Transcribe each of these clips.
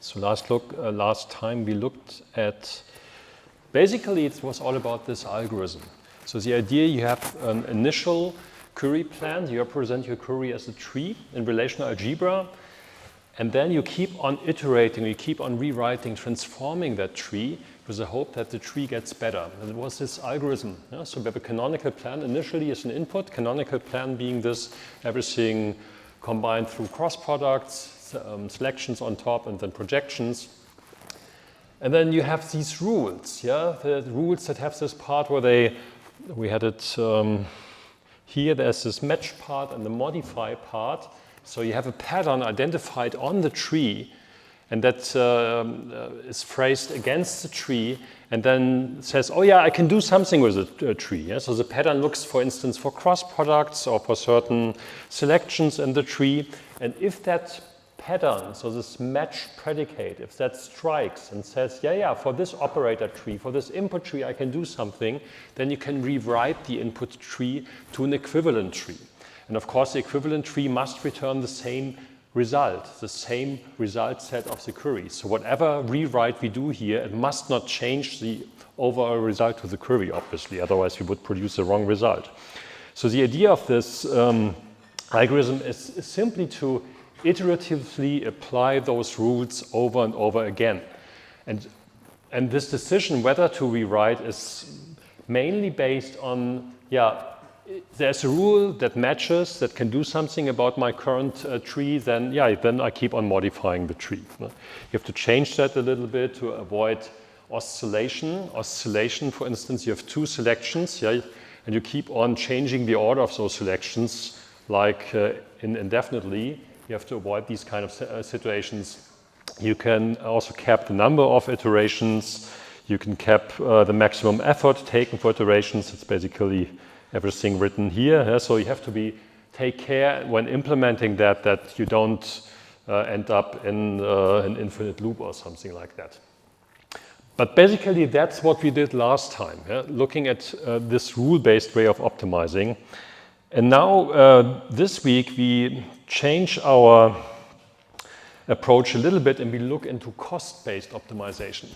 So last time we looked at, basically it was all about this algorithm. So the idea, you have an initial query plan, you represent your query as a tree in relational algebra, and then you keep on iterating, you keep on rewriting, transforming that tree with the hope that the tree gets better. And it was this algorithm. Yeah? So we have a canonical plan initially as an input, canonical plan being this, everything combined through cross products, selections on top, and then projections. And then you have these rules, yeah? The rules that have this part where we had it here, there's this match part and the modify part. So you have a pattern identified on the tree, and that is phrased against the tree, and then says, oh yeah, I can do something with a tree. Yeah? So the pattern looks, for instance, for cross products or for certain selections in the tree. And if that pattern, so this match predicate, if that strikes and says, yeah, for this operator tree, for this input tree, I can do something, then you can rewrite the input tree to an equivalent tree. And of course, the equivalent tree must return the same result set of the query. So whatever rewrite we do here, it must not change the overall result to the query, obviously, otherwise we would produce the wrong result. So the idea of this algorithm is simply to iteratively apply those rules over and over again. And this decision whether to rewrite is mainly based on, there's a rule that matches, that can do something about my current tree, then I keep on modifying the tree. You have to change that a little bit to avoid oscillation. Oscillation, for instance, you have two selections, and you keep on changing the order of those selections, like indefinitely. You have to avoid these kind of situations. You can also cap the number of iterations. You can cap the maximum effort taken for iterations. It's basically everything written here. So you have to take care when implementing that you don't end up in an infinite loop or something like that. But basically, that's what we did last time, looking at this rule-based way of optimizing. And now, this week, we change our approach a little bit and we look into cost-based optimization.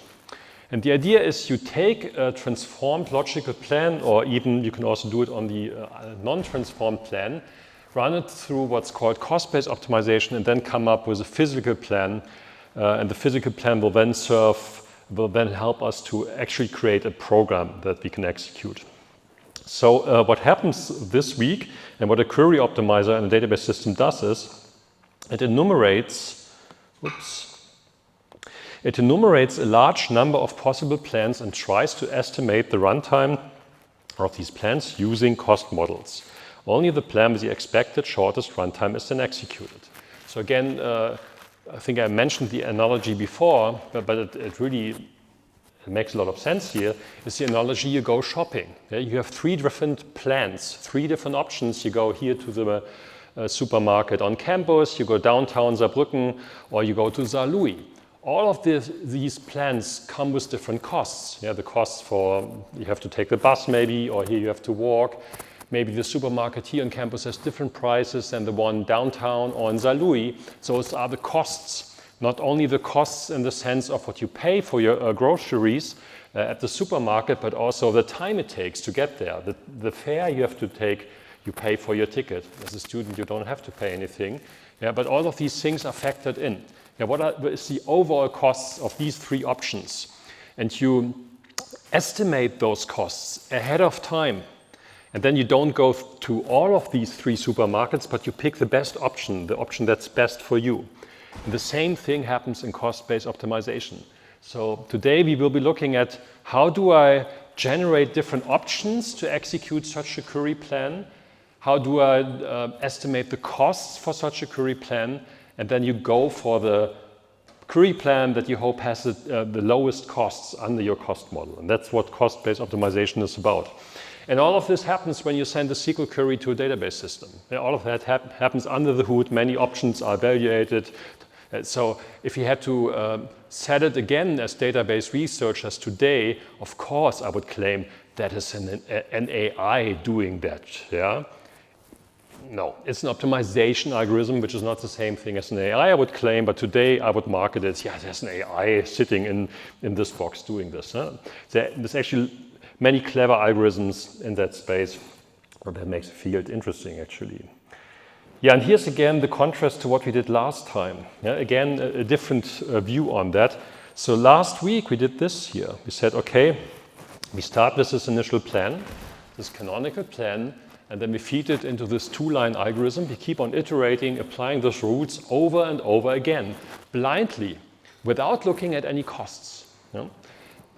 And the idea is you take a transformed logical plan, or even you can also do it on the non-transformed plan, run it through what's called cost-based optimization, and then come up with a physical plan. And the physical plan will then help us to actually create a program that we can execute. So what happens this week, and what a query optimizer in a database system does is, it enumerates a large number of possible plans and tries to estimate the runtime of these plans using cost models. Only the plan with the expected shortest runtime is then executed. So again, I think I mentioned the analogy before, but it really makes a lot of sense here, is the analogy you go shopping. You have 3 different plans, 3 different options. You go here to the supermarket on campus, you go downtown Saarbrücken, or you go to Saarlouis. All of these plans come with different costs. The costs for, you have to take the bus maybe, or here you have to walk. Maybe the supermarket here on campus has different prices than the one downtown or in Saarlouis. Those are the costs. Not only the costs in the sense of what you pay for your groceries at the supermarket, but also the time it takes to get there. The fare you have to take, you pay for your ticket. As a student, you don't have to pay anything. But all of these things are factored in. What is the overall costs of these 3 options? And you estimate those costs ahead of time. And then you don't go to all of these 3 supermarkets, but you pick the best option, the option that's best for you. And the same thing happens in cost-based optimization. So today we will be looking at how do I generate different options to execute such a query plan? How do I estimate the costs for such a query plan? And then you go for the query plan that you hope has the lowest costs under your cost model. And that's what cost-based optimization is about. And all of this happens when you send a SQL query to a database system. All of that happens under the hood. Many options are evaluated. So if you had to set it again as database researchers today, of course I would claim that is an AI doing that. No, it's an optimization algorithm, which is not the same thing as an AI, I would claim, but today I would market it, yeah, there's an AI sitting in this box doing this. Huh? There's actually many clever algorithms in that space, but that makes the field interesting, actually. Yeah, and here's again the contrast to what we did last time. Yeah, again, a different view on that. So last week we did this here. We said, okay, we start with this initial plan, this canonical plan, and then we feed it into this two-line algorithm. We keep on iterating, applying those rules over and over again, blindly, without looking at any costs. Yeah?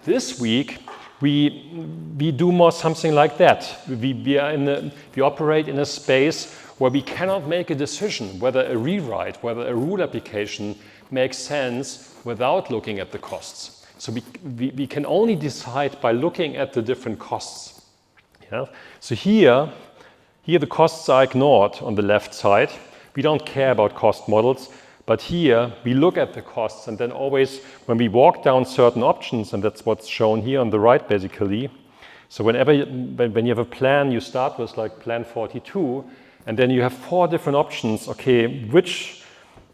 This week, we do more something like that. We operate in a space where we cannot make a decision whether a rewrite, whether a rule application makes sense without looking at the costs. So we can only decide by looking at the different costs. Yeah? So here the costs are ignored on the left side. We don't care about cost models, but here we look at the costs, and then always when we walk down certain options, and that's what's shown here on the right basically. So when you have a plan, you start with like plan 42, and then you have 4 different options. Okay, which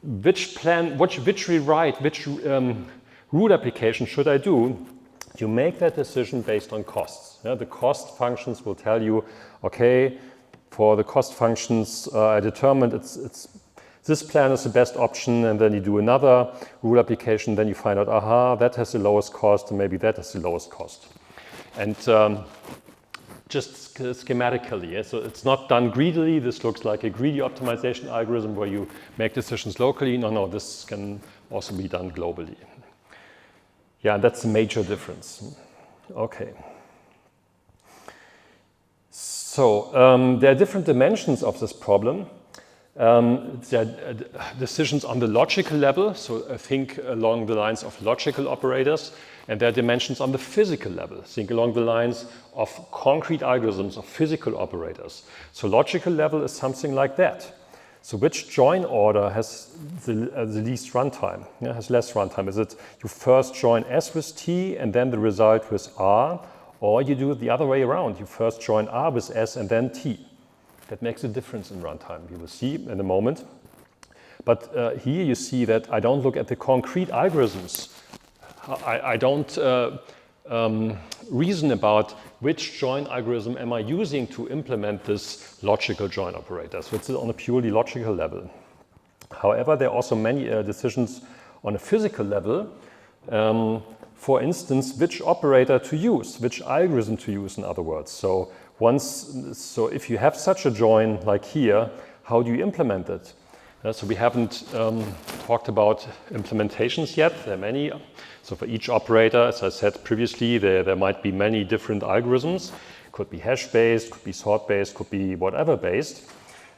rewrite, which rule application should I do? You make that decision based on costs. Yeah, the cost functions will tell you, okay, for the cost functions, I determined this plan is the best option, and then you do another rule application, then you find out, aha, that has the lowest cost, and maybe that has the lowest cost. And just schematically, yeah? So it's not done greedily. This looks like a greedy optimization algorithm where you make decisions locally. No, this can also be done globally. Yeah, that's a major difference. Okay. So there are different dimensions of this problem. There are decisions on the logical level, so think along the lines of logical operators, and there are dimensions on the physical level, think along the lines of concrete algorithms of physical operators. So logical level is something like that. So which join order has the least runtime, yeah, has less runtime? Is it you first join S with T and then the result with R, or you do it the other way around, you first join R with S and then T? That makes a difference in runtime. You will see in a moment. But here you see that I don't look at the concrete algorithms. I don't reason about which join algorithm am I using to implement this logical join operator. So it's on a purely logical level. However, there are also many decisions on a physical level. For instance, which operator to use, which algorithm to use, in other words. So if you have such a join like here, how do you implement it? So we haven't talked about implementations yet. There are many. So for each operator, as I said previously, there might be many different algorithms. Could be hash-based, could be sort-based, could be whatever-based.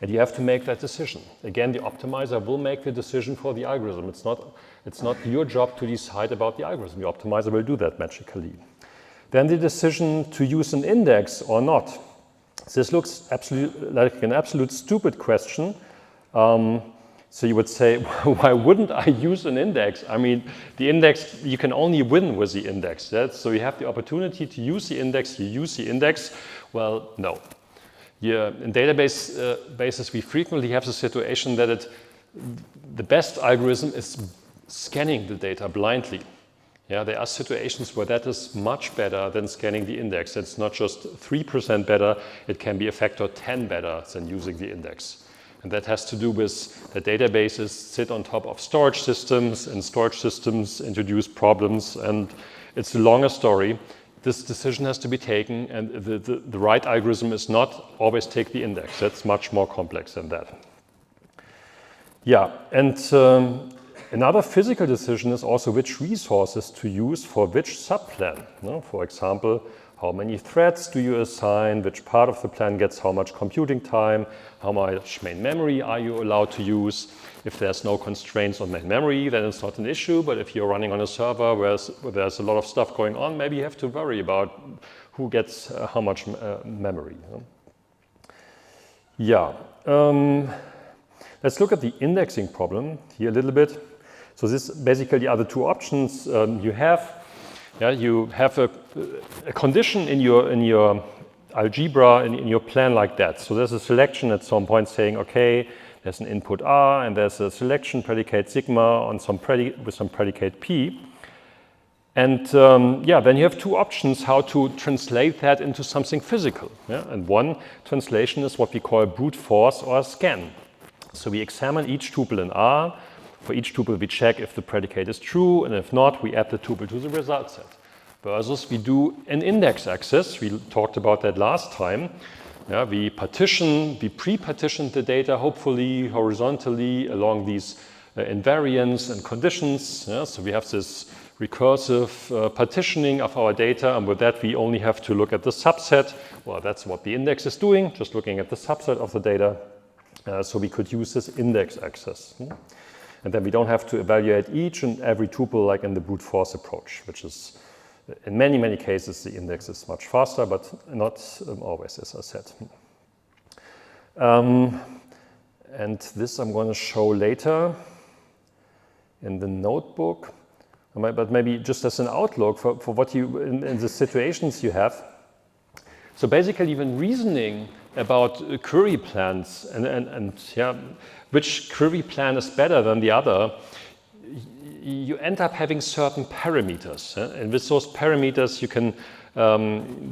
And you have to make that decision. Again, the optimizer will make the decision for the algorithm. It's not your job to decide about the algorithm. The optimizer will do that magically. Then the decision to use an index or not. This looks like an absolute stupid question. So you would say, why wouldn't I use an index? I mean, the index, you can only win with the index. Yeah? So you have the opportunity to use the index, you use the index. Well, no. Yeah, in databases, we frequently have the situation that the best algorithm is scanning the data blindly. Yeah, there are situations where that is much better than scanning the index. It's not just 3% better, it can be a factor 10 better than using the index. And that has to do with the databases sit on top of storage systems, and storage systems introduce problems, and it's a longer story. This decision has to be taken, and the right algorithm is not always take the index. That's much more complex than that. Yeah, and another physical decision is also which resources to use for which subplan. For example, how many threads do you assign? Which part of the plan gets how much computing time? How much main memory are you allowed to use? If there's no constraints on main memory, then it's not an issue. But if you're running on a server where there's a lot of stuff going on, maybe you have to worry about who gets how much memory. Yeah. Let's look at the indexing problem here a little bit. So this basically are the two options you have. Yeah, you have a condition in your algebra in your plan like that. So there's a selection at some point saying, okay, there's an input R and there's a selection predicate sigma on with some predicate P. And yeah, then you have two options how to translate that into something physical. Yeah? And one translation is what we call brute force or scan. So we examine each tuple in R. For each tuple, we check if the predicate is true, and if not, we add the tuple to the result set. Versus we do an index access. We talked about that last time. Yeah, we pre-partition the data, hopefully horizontally along these invariants and conditions. Yeah? So we have this recursive partitioning of our data, and with that we only have to look at the subset. Well, that's what the index is doing, just looking at the subset of the data. So we could use this index access. And then we don't have to evaluate each and every tuple like in the brute force approach, which is, in many, many cases, the index is much faster, but not always, as I said. And this I'm going to show later in the notebook. But maybe just as an outlook for what you, in the situations you have. So basically, even reasoning about query plans and yeah, which query plan is better than the other, you end up having certain parameters. And with those parameters, you can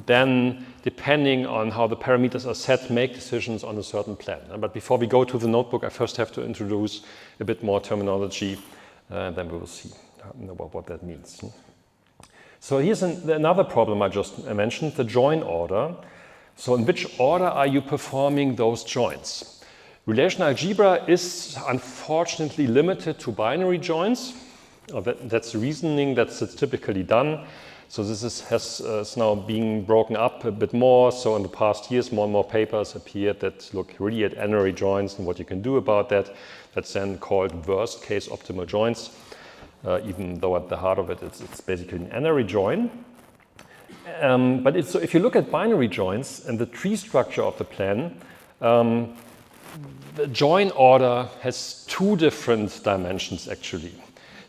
then, depending on how the parameters are set, make decisions on a certain plan. But before we go to the notebook, I first have to introduce a bit more terminology, and then we will see what that means. So here's another problem I just mentioned, the join order. So in which order are you performing those joins? Relational algebra is unfortunately limited to binary joins. That's the reasoning that's typically done. So this is now being broken up a bit more. So in the past years, more and more papers appeared that look really at n-ary joins and what you can do about that. That's then called worst case optimal joins. Even though at the heart of it, it's basically an n-ary join. But so if you look at binary joins and the tree structure of the plan, the join order has two different dimensions, actually.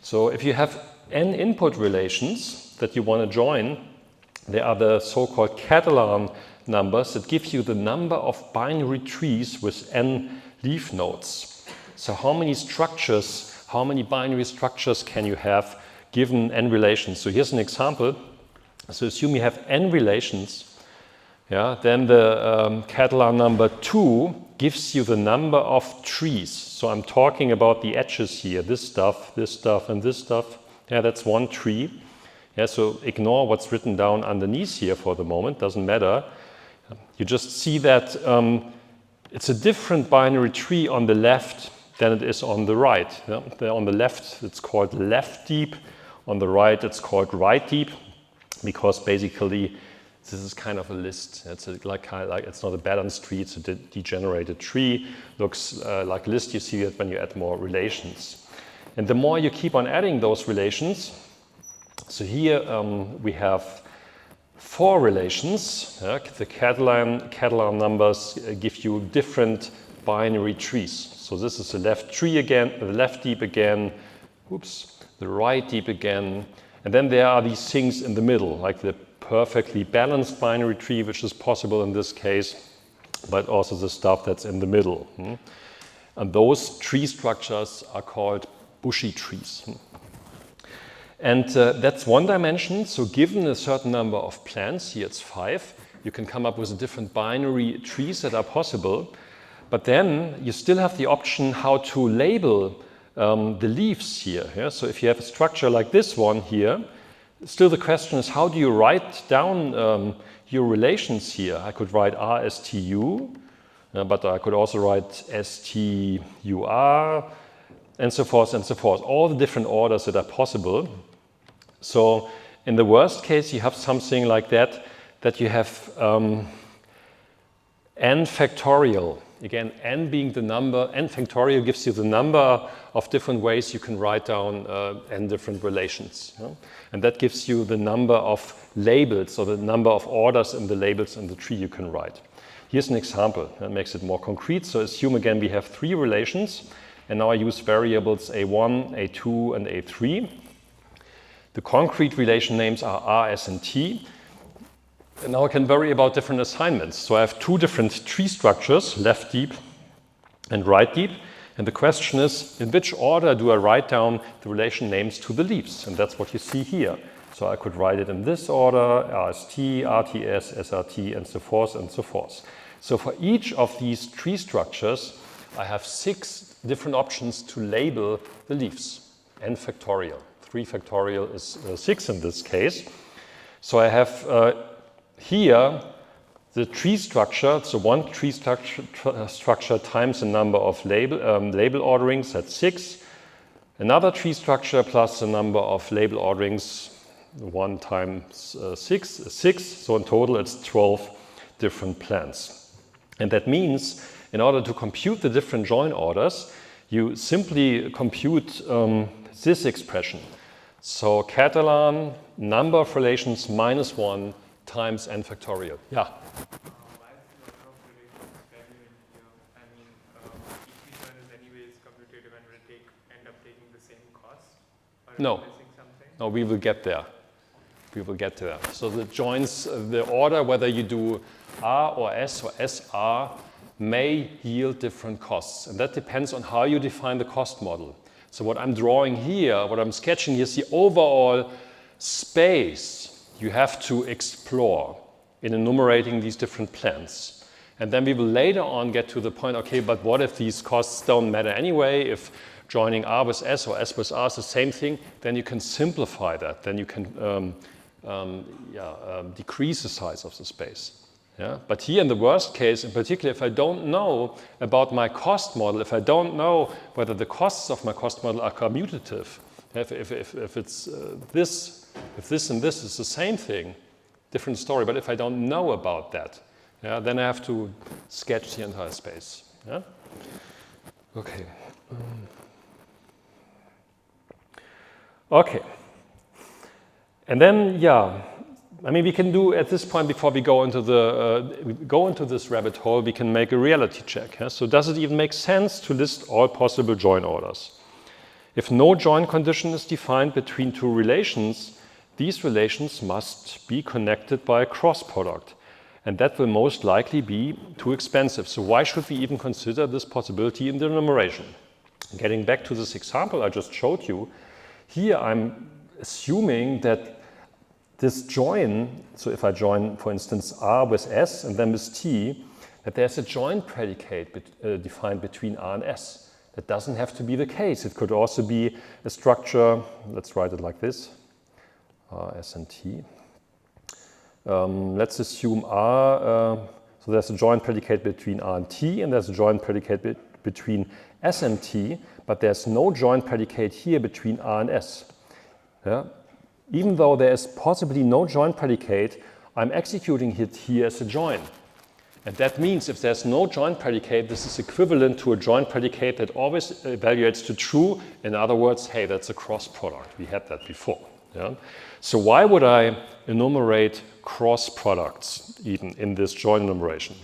So if you have n input relations that you want to join, there are the so-called Catalan numbers that give you the number of binary trees with n leaf nodes. So how many structures, how many binary structures can you have given n relations? So here's an example. So assume you have n relations, yeah, then the Catalan number 2 gives you the number of trees. So I'm talking about the edges here, this stuff, and this stuff. Yeah, that's one tree. Yeah, so ignore what's written down underneath here for the moment, doesn't matter. You just see that it's a different binary tree on the left than it is on the right. Yeah? On the left, it's called left deep. On the right, it's called right deep, because basically this is kind of a list. It's like it's not a balanced tree, it's a degenerated tree. Looks like a list. You see it when you add more relations. And the more you keep on adding those relations, so here we have 4 relations. The Catalan numbers give you different binary trees. So this is the left tree again, the left deep again, oops, the right deep again. And then there are these things in the middle, like the perfectly balanced binary tree, which is possible in this case, but also the stuff that's in the middle. And those tree structures are called bushy trees. And that's one dimension. So given a certain number of plans, here it's 5, you can come up with different binary trees that are possible. But then you still have the option how to label the leaves here. Yeah? So if you have a structure like this one here, still the question is how do you write down your relations here? I could write R as TU, but I could also write STUR, and so forth and so forth. All the different orders that are possible. So in the worst case, you have something like that you have n factorial. Again, n being the number, n factorial gives you the number of different ways you can write down n different relations. Yeah? And that gives you the number of labels, or the number of orders in the labels in the tree you can write. Here's an example that makes it more concrete. So assume again we have 3 relations, and now I use variables A1, A2, and A3. The concrete relation names are R, S, and T. And now I can worry about different assignments. So I have two different tree structures, left deep and right deep. And the question is, in which order do I write down the relation names to the leaves? And that's what you see here. So I could write it in this order, RST, RTS, SRT, and so forth and so forth. So for each of these tree structures, I have 6 different options to label the leaves. N factorial. 3 factorial is 6 in this case. So I have here the tree structure, so one tree structure times the number of label orderings, that's 6. Another tree structure plus the number of label orderings, 1 times 6 is 6. So in total it's 12 different plans. And that means in order to compute the different join orders, you simply compute this expression. So Catalan number of relations minus 1 times n factorial. Yeah? Why is the order of relations value in here? I mean, each return is anyways commutative and will end up taking the same cost? Or No. missing something? No, we will get there. We will get to that. So the joins, the order, whether you do R or S or SR, may yield different costs. And that depends on how you define the cost model. So what I'm drawing here, what I'm sketching here is the overall space you have to explore in enumerating these different plans. And then we will later on get to the point, okay, but what if these costs don't matter anyway? If joining R with S or S with R is the same thing, then you can simplify that. Then you can decrease the size of the space. Yeah? But here in the worst case, in particular, if I don't know about my cost model, if I don't know whether the costs of my cost model are commutative, if it's if this and this is the same thing, different story. But if I don't know about that, yeah, then I have to sketch the entire space. Yeah? Okay. Okay. And then, yeah, I mean, we can do at this point, before we go into this rabbit hole, we can make a reality check. Yeah? So does it even make sense to list all possible join orders? If no join condition is defined between two relations, these relations must be connected by a cross product. And that will most likely be too expensive. So why should we even consider this possibility in the enumeration? Getting back to this example I just showed you, here I'm assuming that this join, so if I join, for instance, R with S and then with T, that there's a join predicate defined between R and S. That doesn't have to be the case. It could also be a structure, let's write it like this, R, S, and T. Let's assume R, so there's a joint predicate between R and T, and there's a joint predicate between S and T, but there's no joint predicate here between R and S. Yeah? Even though there is possibly no joint predicate, I'm executing it here as a join. And that means if there's no joint predicate, this is equivalent to a joint predicate that always evaluates to true. In other words, hey, that's a cross product. We had that before. Yeah? So why would I enumerate cross products even in this join enumeration?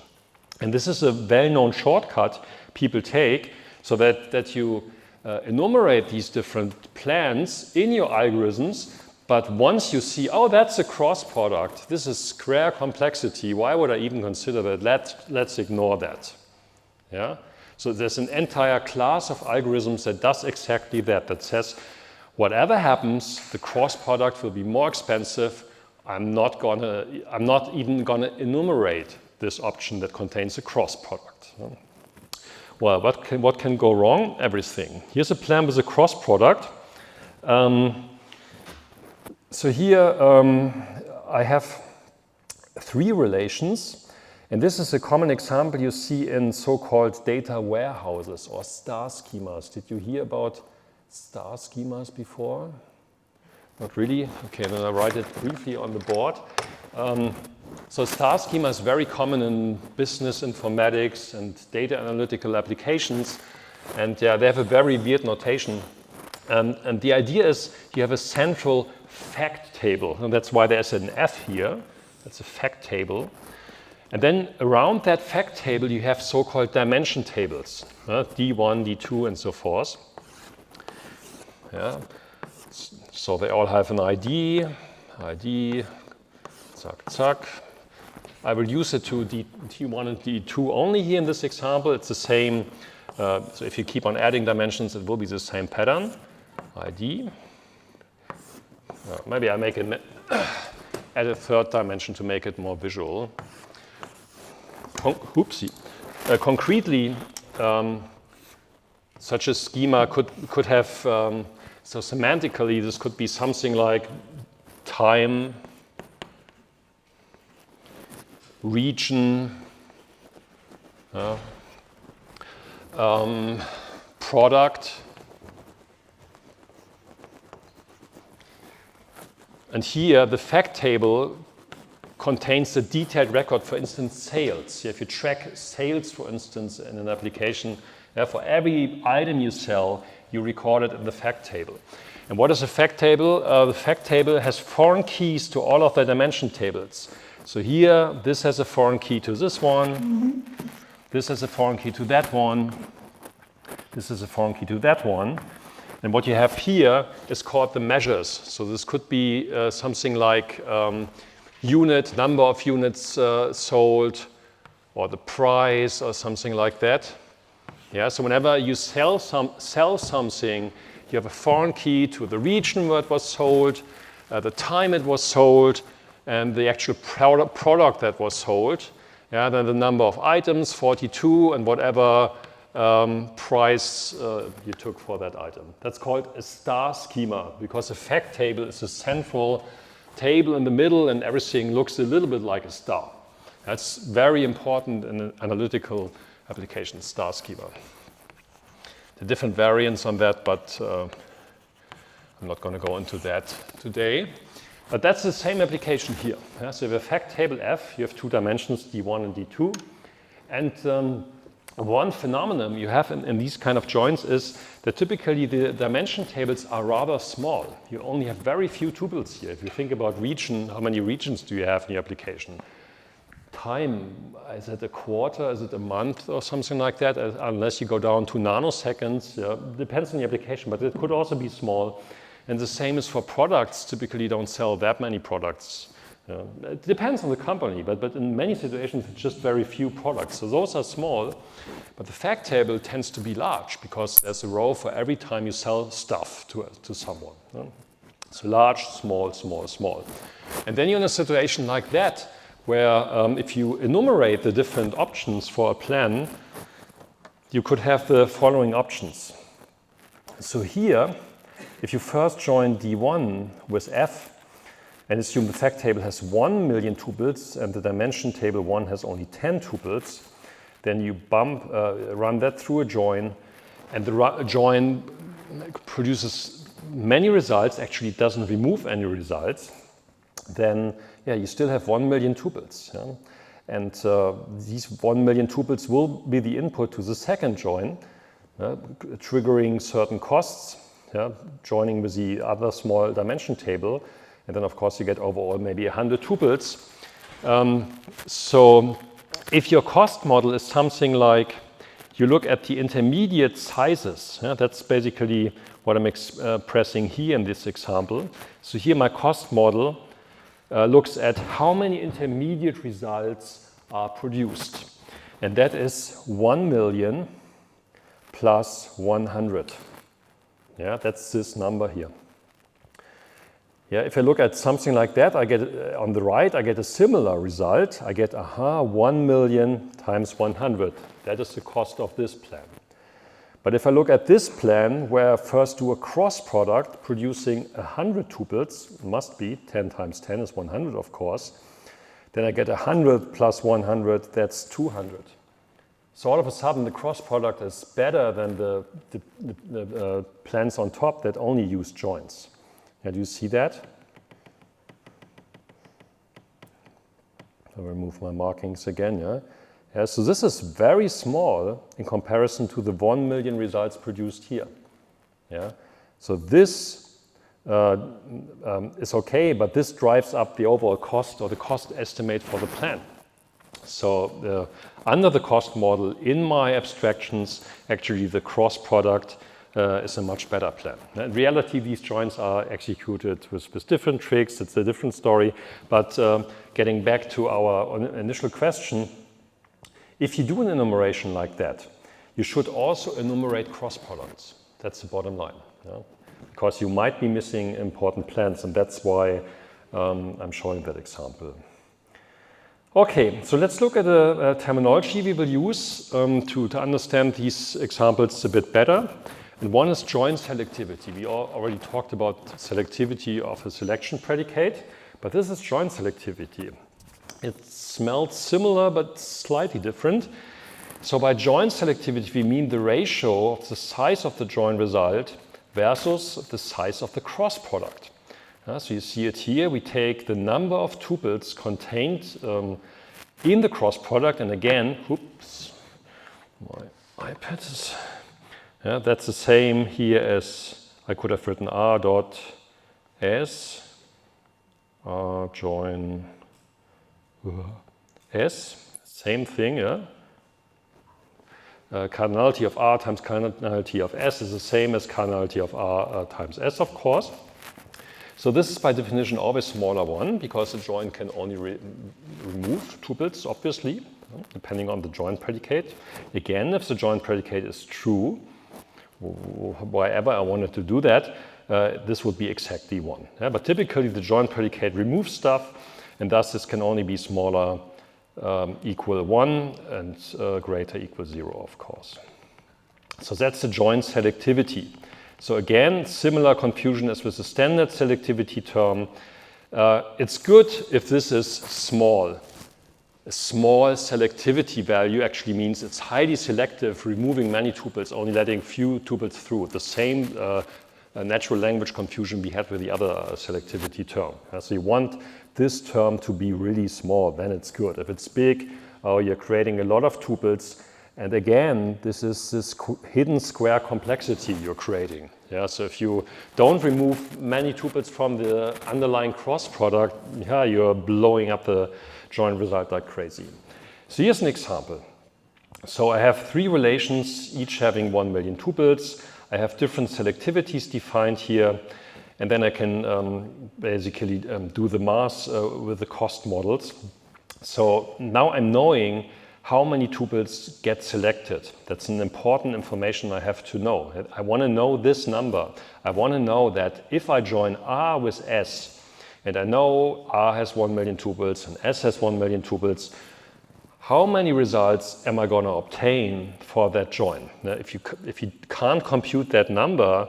And this is a well-known shortcut people take so that you enumerate these different plans in your algorithms, but once you see, oh, that's a cross product, this is square complexity, why would I even consider that? Let's ignore that. Yeah? So there's an entire class of algorithms that does exactly that, that says, whatever happens, the cross product will be more expensive. I'm not even gonna enumerate this option that contains a cross product. Well, what can go wrong? Everything. Here's a plan with a cross product. So here I have 3 relations, and this is a common example you see in so-called data warehouses or star schemas. Did you hear about star schemas before? Not really? Okay, then I'll write it briefly on the board. So star schema is very common in business informatics and data analytical applications, and they have a very weird notation. And the idea is you have a central fact table, and that's why there's an F here. That's a fact table. And then around that fact table you have so-called dimension tables, D1, D2, and so forth. Yeah. So they all have an ID, zack, zack. I will use it to D1 and D2 only here in this example. It's the same. So if you keep on adding dimensions, it will be the same pattern. ID. Maybe I make it add a third dimension to make it more visual. Concretely, such a schema could have, so semantically, this could be something like time, region, product, and here the fact table contains a detailed record, for instance, sales. If you track sales, for instance, in an application, for every item you sell, you record it in the fact table. And what is a fact table? The fact table has foreign keys to all of the dimension tables. So here, this has a foreign key to this one. This has a foreign key to that one. This is a foreign key to that one. And what you have here is called the measures. So this could be something like unit, number of units sold, or the price, or something like that. Yeah, so whenever you sell something, you have a foreign key to the region where it was sold, the time it was sold, and the actual product that was sold. Yeah, then the number of items, 42, and whatever price you took for that item. That's called a star schema, because a fact table is a central table in the middle, and everything looks a little bit like a star. That's very important in an analytical application, star schema. There are different variants on that, but I'm not going to go into that today. But that's the same application here. Yeah? So you have a fact table F, you have two dimensions, D1 and D2. And one phenomenon you have in these kind of joints is that typically the dimension tables are rather small. You only have very few tuples here. If you think about region, how many regions do you have in your application? Time, is it a quarter, is it a month or something like that? Unless you go down to nanoseconds, depends on the application, but it could also be small. And the same is for products. Typically you don't sell that many products. It depends on the company, but in many situations it's just very few products. So those are small, but the fact table tends to be large because there's a row for every time you sell stuff to someone. So large, small, small, small. And then you're in a situation like that, where if you enumerate the different options for a plan, you could have the following options. So here, if you first join D1 with F, and assume the fact table has 1 million tuples and the dimension table 1 has only 10 tuples, then you run that through a join, and the join produces many results, actually it doesn't remove any results, then you still have 1 million tuples. Yeah? And these 1 million tuples will be the input to the second join, triggering certain costs, joining with the other small dimension table. And then, of course, you get overall maybe 100 tuples. So if your cost model is something like you look at the intermediate sizes, that's basically what I'm expressing here in this example. So here my cost model looks at how many intermediate results are produced. And that is 1 million plus 100. Yeah, that's this number here. Yeah, if I look at something like that, I get on the right, I get a similar result. I get 1 million times 100. That is the cost of this plan. But if I look at this plan, where I first do a cross product producing 100 tuples, must be 10 times 10 is 100, of course. Then I get 100 plus 100, that's 200. So all of a sudden, the cross product is better than the plans on top that only use joins. Yeah, do you see that? I'll remove my markings again. Yeah, so this is very small in comparison to the 1 million results produced here. Yeah, so this is okay, but this drives up the overall cost or the cost estimate for the plan. So under the cost model, in my abstractions, actually the cross product is a much better plan. In reality, these joins are executed with different tricks. It's a different story. But getting back to our initial question, if you do an enumeration like that, you should also enumerate cross products. That's the bottom line. Yeah? Because you might be missing important plans, and that's why I'm showing that example. Okay, so let's look at a terminology we will use to understand these examples a bit better. And one is join selectivity. We already talked about selectivity of a selection predicate, but this is join selectivity. It smells similar but slightly different. So by join selectivity, we mean the ratio of the size of the join result versus the size of the cross product. So you see it here. We take the number of tuples contained in the cross product, and again, oops, my iPad is, that's the same here as I could have written R dot S, R join S, same thing, yeah. Cardinality of R times cardinality of S is the same as cardinality of R times S, of course. So this is by definition always smaller one, because the join can only remove tuples, obviously, depending on the join predicate. Again, if the join predicate is true, wherever I wanted to do that, this would be exactly 1. Yeah? But typically the join predicate removes stuff, and thus this can only be smaller equal 1 and greater equal 0, of course. So that's the join selectivity. So again, similar confusion as with the standard selectivity term. It's good if this is small. A small selectivity value actually means it's highly selective, removing many tuples, only letting few tuples through. The same natural language confusion we had with the other selectivity term. So you want this term to be really small, then it's good. If it's big, you're creating a lot of tuples. And again, this is this hidden square complexity you're creating. Yeah, so if you don't remove many tuples from the underlying cross product, you're blowing up the join result like crazy. So here's an example. So I have 3 relations, each having 1 million tuples. I have different selectivities defined here. And then I can basically do the math with the cost models. So now I'm knowing how many tuples get selected. That's an important information I have to know. I want to know this number. I want to know that if I join R with S, and I know R has 1 million tuples and S has 1 million tuples, how many results am I going to obtain for that join? Now, if you can't compute that number,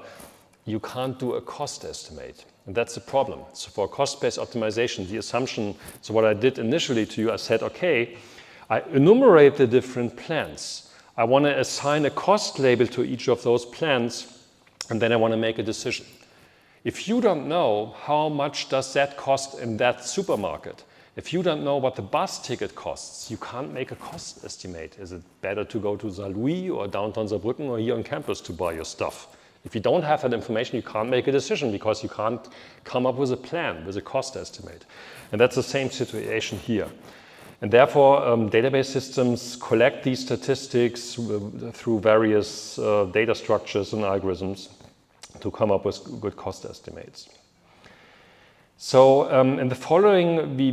you can't do a cost estimate. And that's the problem. So for cost-based optimization, the assumption, so what I did initially to you, I said, okay, I enumerate the different plans. I want to assign a cost label to each of those plans, and then I want to make a decision. If you don't know how much does that cost in that supermarket, if you don't know what the bus ticket costs, you can't make a cost estimate. Is it better to go to Saint Louis or downtown Saarbrücken or here on campus to buy your stuff? If you don't have that information, you can't make a decision because you can't come up with a plan, with a cost estimate. And that's the same situation here. And therefore, database systems collect these statistics through various data structures and algorithms to come up with good cost estimates. So in the following, we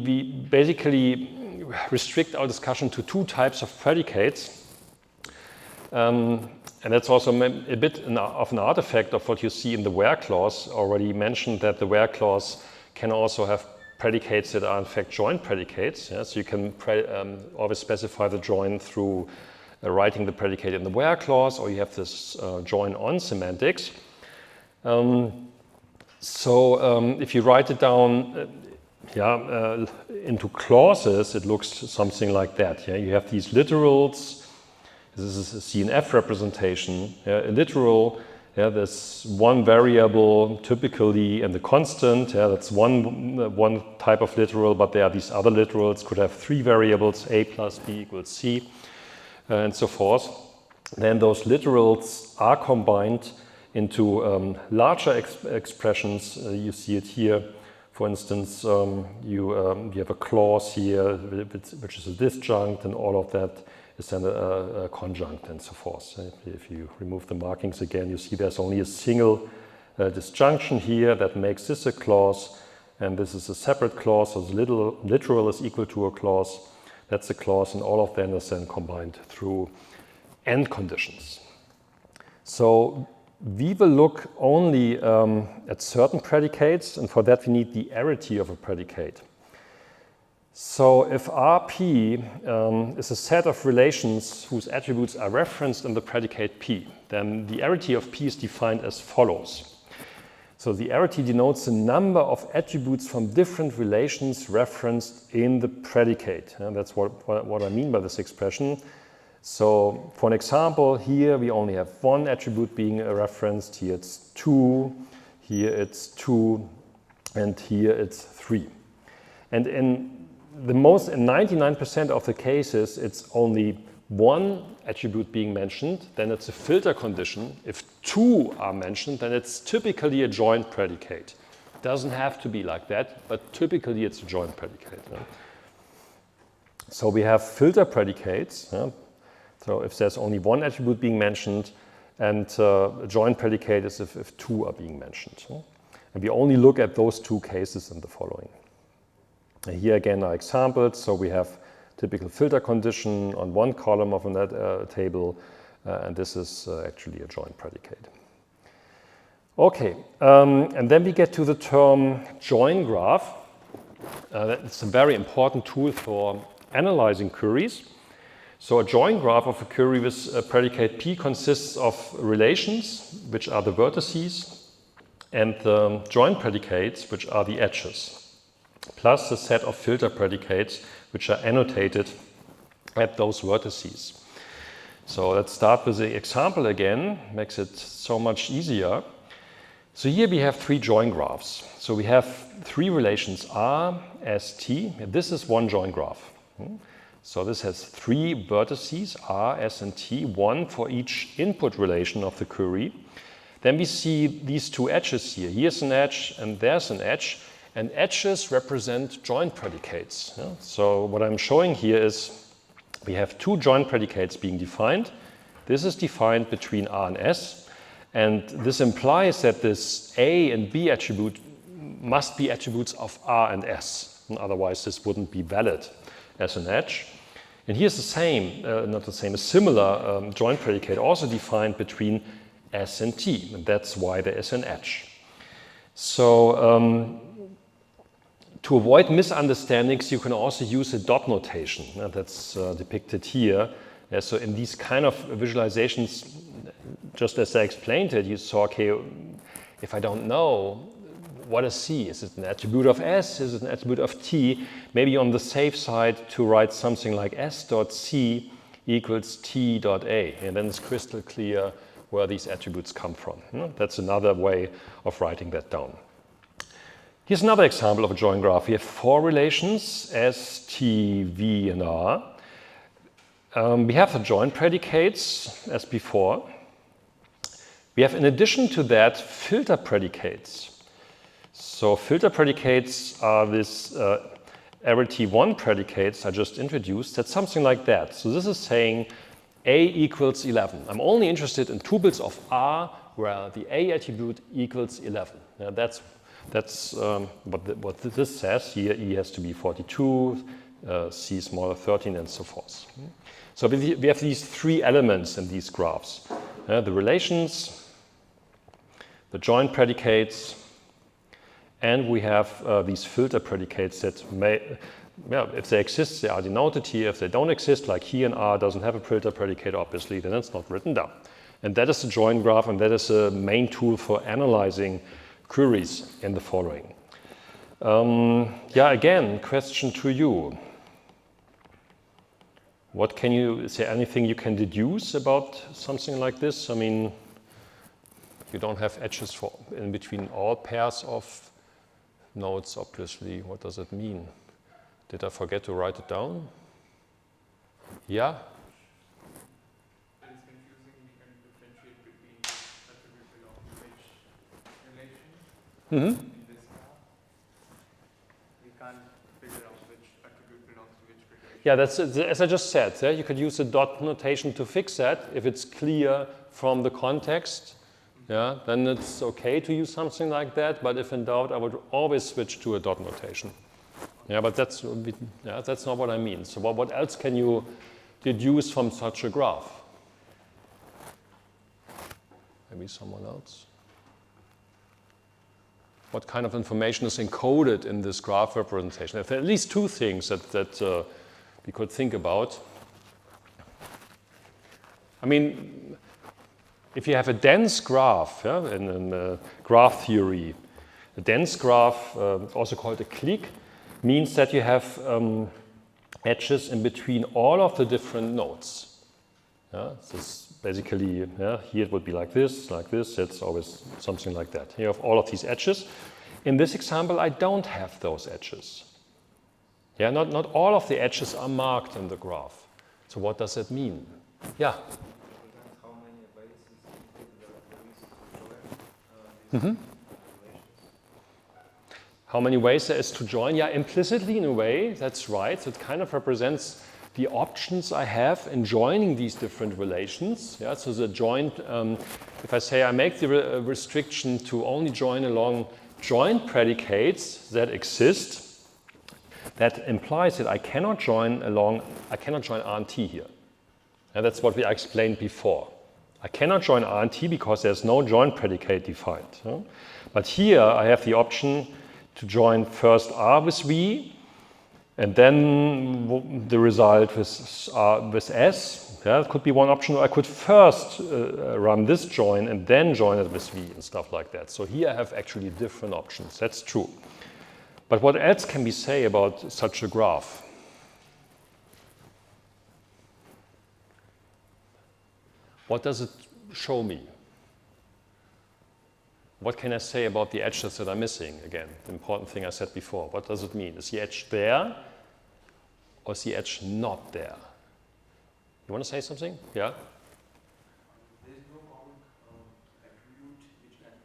basically restrict our discussion to 2 types of predicates. And that's also a bit of an artifact of what you see in the where clause. Already mentioned that the where clause can also have predicates that are in fact join predicates. Yeah? So you can always specify the join through writing the predicate in the where clause, or you have this join on semantics. If you write it down into clauses, it looks something like that. Yeah? You have these literals. This is a CNF representation. Yeah? A literal, there's one variable typically and the constant. Yeah? That's one type of literal, but there are these other literals, could have 3 variables, A plus B equals C, and so forth. Then those literals are combined into larger expressions. You see it here. For instance, you have a clause here, which is a disjunct, and all of that is then a conjunct and so forth. If you remove the markings again, you see there's only a single disjunction here that makes this a clause, and this is a separate clause, so the literal is equal to a clause. That's a clause, and all of them is then combined through AND conditions. So we will look only at certain predicates, and for that we need the arity of a predicate. So if Rp is a set of relations whose attributes are referenced in the predicate P, then the arity of P is defined as follows. So the arity denotes the number of attributes from different relations referenced in the predicate. And that's what I mean by this expression. So for an example, here we only have one attribute being referenced. Here it's 2, here it's 2, and here it's 3. And in 99% of the cases, it's only one attribute being mentioned, then it's a filter condition. If 2 are mentioned, then it's typically a joint predicate. It doesn't have to be like that, but typically it's a joint predicate. So we have filter predicates. So if there's only one attribute being mentioned, and a joint predicate is if 2 are being mentioned. And we only look at those 2 cases in the following. And here again are examples. So we have typical filter condition on one column of a table, and this is actually a joint predicate. Okay, and then we get to the term join graph. It's a very important tool for analyzing queries. So a join graph of a query with a predicate P consists of relations, which are the vertices, and the joint predicates, which are the edges, plus a set of filter predicates, which are annotated at those vertices. So let's start with the example again, makes it so much easier. So here we have 3 join graphs. So we have 3 relations R, S, T. This is one join graph. So this has 3 vertices, R, S, and T, 1 for each input relation of the query. Then we see these 2 edges here. Here's an edge and there's an edge. And edges represent joint predicates. So what I'm showing here is we have 2 joint predicates being defined. This is defined between R and S. And this implies that this A and B attribute must be attributes of R and S. And otherwise, this wouldn't be valid as an edge. And here's the same, not the same, a similar joint predicate also defined between S and T. And that's why there is an edge. So to avoid misunderstandings, you can also use a dot notation. That's depicted here. So in these kind of visualizations, just as I explained it, you saw, okay, if I don't know, what is C? Is it an attribute of S? Is it an attribute of T? Maybe on the safe side to write something like S.C equals T.A. And then it's crystal clear where these attributes come from. That's another way of writing that down. Here's another example of a join graph. We have 4 relations, S, T, V, and R. We have the joint predicates as before. We have, in addition to that, filter predicates. So filter predicates are this arity 1 predicates I just introduced. That's something like that. So this is saying A equals 11. I'm only interested in tuples of R where the A attribute equals 11. That's what this says. Here E has to be 42, C smaller 13, and so forth. So we have these 3 elements in these graphs. The relations, the joint predicates, and we have these filter predicates that may, if they exist, they are denoted here. If they don't exist, like here in R doesn't have a filter predicate, obviously, then it's not written down. And that is the join graph, and that is a main tool for analyzing queries in the following. Again, question to you. Is there anything you can deduce about something like this? I mean, you don't have edges in between all pairs of nodes, obviously. What does it mean? Did I forget to write it down? Yeah? It is confusing. We can differentiate between attribute belong to which relation in this graph. We can't figure out which attribute belongs to which relation. Yeah, that's as I just said. Yeah? You could use the dot notation to fix that if it's clear from the context. Yeah, then it's okay to use something like that. But if in doubt, I would always switch to a dot notation. Yeah, but that's not what I mean. So what else can you deduce from such a graph? Maybe someone else. What kind of information is encoded in this graph representation? There are at least two things that we could think about. I mean, if you have a dense graph, yeah, in graph theory, a dense graph, also called a clique, means that you have edges in between all of the different nodes. Yeah, this basically, yeah, here it would be like this, it's always something like that. You have all of these edges. In this example, I don't have those edges. Yeah, not all of the edges are marked in the graph. So what does that mean? Yeah? How many ways there is to join? Yeah, implicitly in a way, that's right. So it kind of represents the options I have in joining these different relations. Yeah, so the joint, if I say I make the restriction to only join along joint predicates that exist, that implies that I cannot join R and T here. And that's what we explained before. I cannot join R and T because there's no joint predicate defined. Yeah? But here I have the option to join first R with V, and then the result with S. Yeah, it could be one option. Or I could first run this join and then join it with V and stuff like that. So here I have actually different options. That's true. But what else can we say about such a graph? What does it show me? What can I say about the edges that are missing? Again, the important thing I said before. What does it mean? Is the edge there or is the edge not there? You want to say something? Yeah? There is no common attribute which can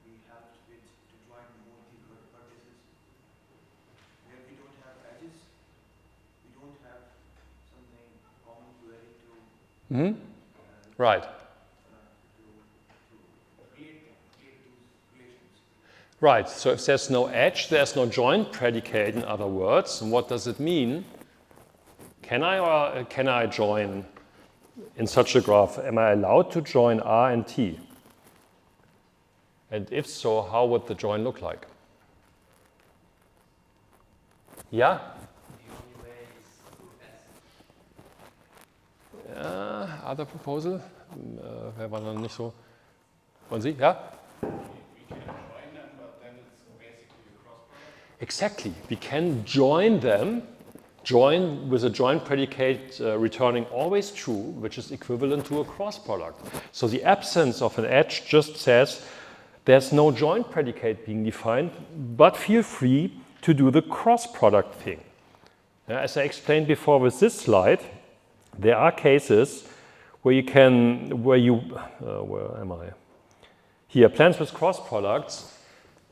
be helped with to join both the vertices. Where we don't have edges, we don't have something common query to Right. Right, so if there's no edge, there's no joint predicate, in other words. And what does it mean? Can I or can I join in such a graph? Am I allowed to join R and T? And if so, how would the join look like? Yeah? Other proposal? Wer war noch nicht so? Wollen Sie? Ja? Exactly. We can join them, join with a joint predicate returning always true, which is equivalent to a cross product. So the absence of an edge just says there's no joint predicate being defined, but feel free to do the cross product thing. As I explained before with this slide, there are cases where where am I? Here, plans with cross products.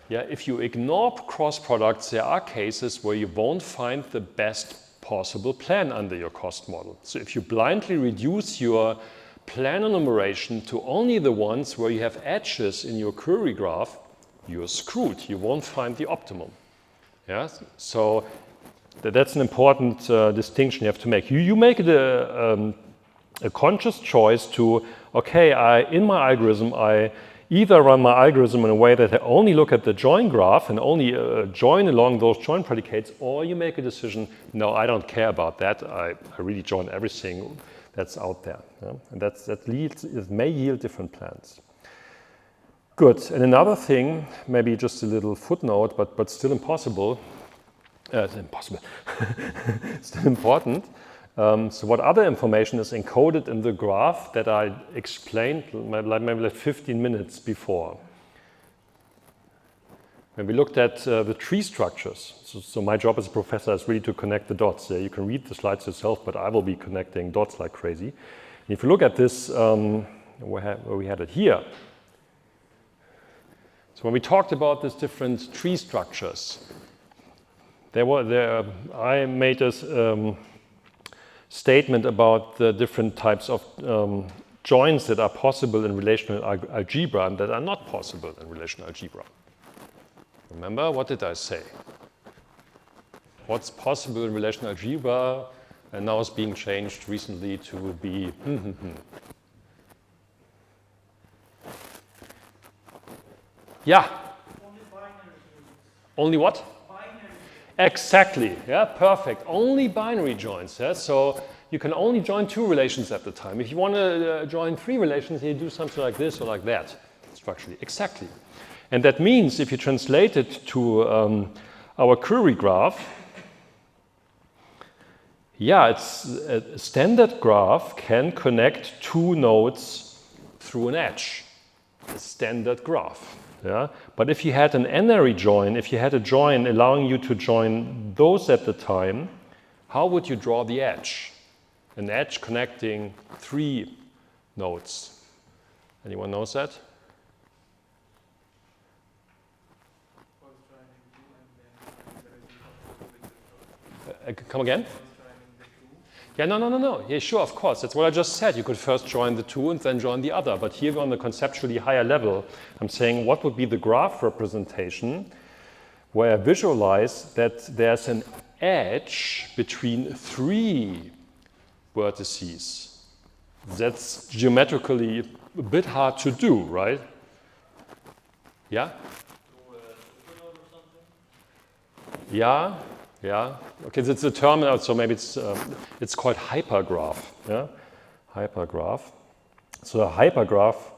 Yeah, if you ignore cross products, there are cases where you won't find the best possible plan under your cost model. So if you blindly reduce your plan enumeration to only the ones where you have edges in your query graph, you're screwed. You won't find the optimum. Yeah? So that's an important distinction you have to make. You make it a conscious choice to, okay, in my algorithm, I either run my algorithm in a way that I only look at the join graph and only join along those join predicates, or you make a decision, no, I don't care about that. I really join everything that's out there. Yeah? And it may yield different plans. Good. And another thing, maybe just a little footnote, but still impossible. Still important. So what other information is encoded in the graph that I explained maybe like 15 minutes before? When we looked at the tree structures, so my job as a professor is really to connect the dots. You can read the slides yourself, but I will be connecting dots like crazy. And if you look at this, where we had it here, so when we talked about these different tree structures, I made a statement about the different types of joins that are possible in relational algebra and that are not possible in relational algebra. Remember, what did I say? What's possible in relational algebra and now is being changed recently to be Yeah. Only binary joins. Only what? Binary. Exactly. Yeah, perfect. Only binary joins. Yeah? So you can only join 2 relations at the time. If you want to join 3 relations, you do something like this or like that, structurally. Exactly. And that means if you translate it to our Curie graph, yeah, it's a standard graph can connect 2 nodes through an edge. A standard graph. Yeah? But if you had an n-ary join, if you had a join allowing you to join those at the time, how would you draw the edge? An edge connecting 3 nodes. Anyone knows that? First joining 2 and then there is the Come again? first joining the 2. Yeah, no. Yeah, sure, of course. That's what I just said. You could first join the 2 and then join the other. But here on the conceptually higher level, I'm saying what would be the graph representation where I visualize that there's an edge between 3 vertices. That's geometrically a bit hard to do, right? Yeah? Yeah. Okay, that's a term, so maybe it's called hypergraph. Yeah, hypergraph. So a hypergraph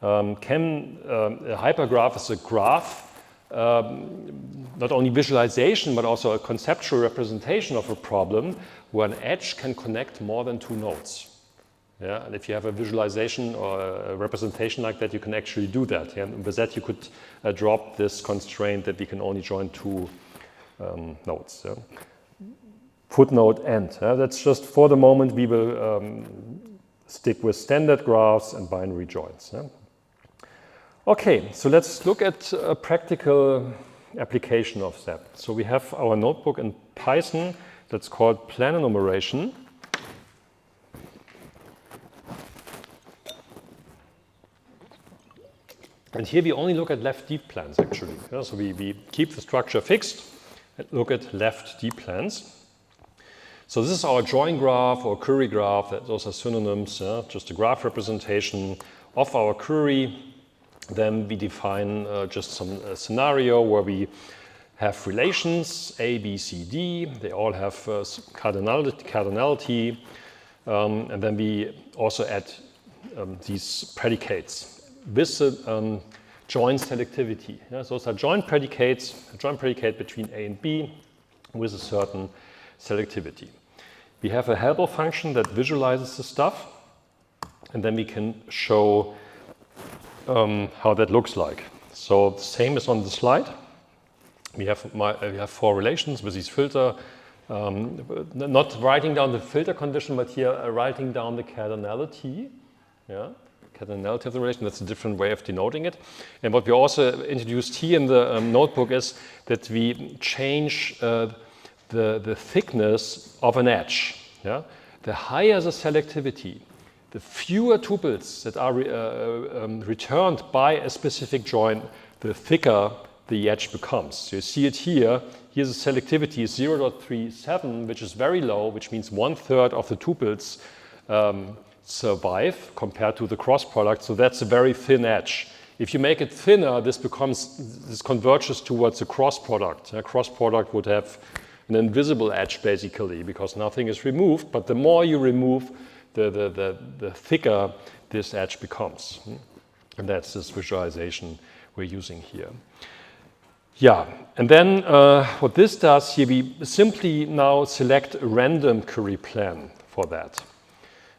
a hypergraph is a graph, not only visualization but also a conceptual representation of a problem where an edge can connect more than 2 nodes. Yeah, and if you have a visualization or a representation like that, you can actually do that. Yeah? And with that, you could drop this constraint that we can only join 2 nodes. Yeah? Footnote end. That's just for the moment. We will stick with standard graphs and binary joins. Yeah? Okay, so let's look at a practical application of that. So we have our notebook in Python that's called plan enumeration. And here we only look at left deep plans, actually. Yeah, so we keep the structure fixed and look at left deep plans. So this is our join graph or Curie graph. Those are synonyms, just a graph representation of our Curie. Then we define just some scenario where we have relations A, B, C, D. They all have cardinality. And then we also add these predicates with joint selectivity. Yeah, so those are joint predicates, a joint predicate between A and B with a certain selectivity. We have a helper function that visualizes the stuff, and then we can show how that looks like. So the same is on the slide. We have 4 relations with these filter, not writing down the filter condition, but here writing down the cardinality. Yeah. Cardinality of the relation, that's a different way of denoting it. And what we also introduced here in the notebook is that we change the thickness of an edge. Yeah? The higher the selectivity, the fewer tuples that are returned by a specific join, the thicker the edge becomes. So you see it here. Here's the selectivity is 0.37, which is very low, which means 1/3 of the tuples survive compared to the cross product. So that's a very thin edge. If you make it thinner, this converges towards the cross product. A cross product would have an invisible edge basically because nothing is removed, but the more you remove, the thicker this edge becomes. And that's this visualization we're using here. Yeah, and then what this does here, we simply now select a random Curie plan for that.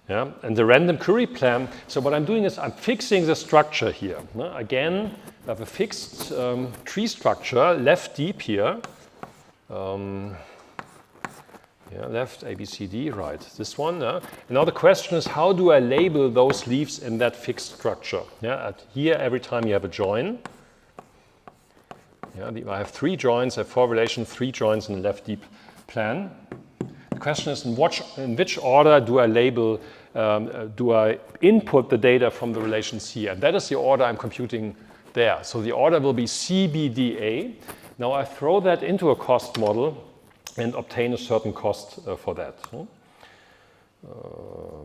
Yeah, and the random Curie plan, so what I'm doing is I'm fixing the structure here. Again, I have a fixed tree structure, left deep here. Left, A, B, C, D, right, this one. And now the question is, how do I label those leaves in that fixed structure? Yeah, here, every time you have a join, Yeah, I have 3 joins, I have 4 relations, 3 joins in the left deep plan. The question is, in which order do I label, do I input the data from the relations here? And that is the order I'm computing there. So the order will be CBDA. Now I throw that into a cost model and obtain a certain cost for that.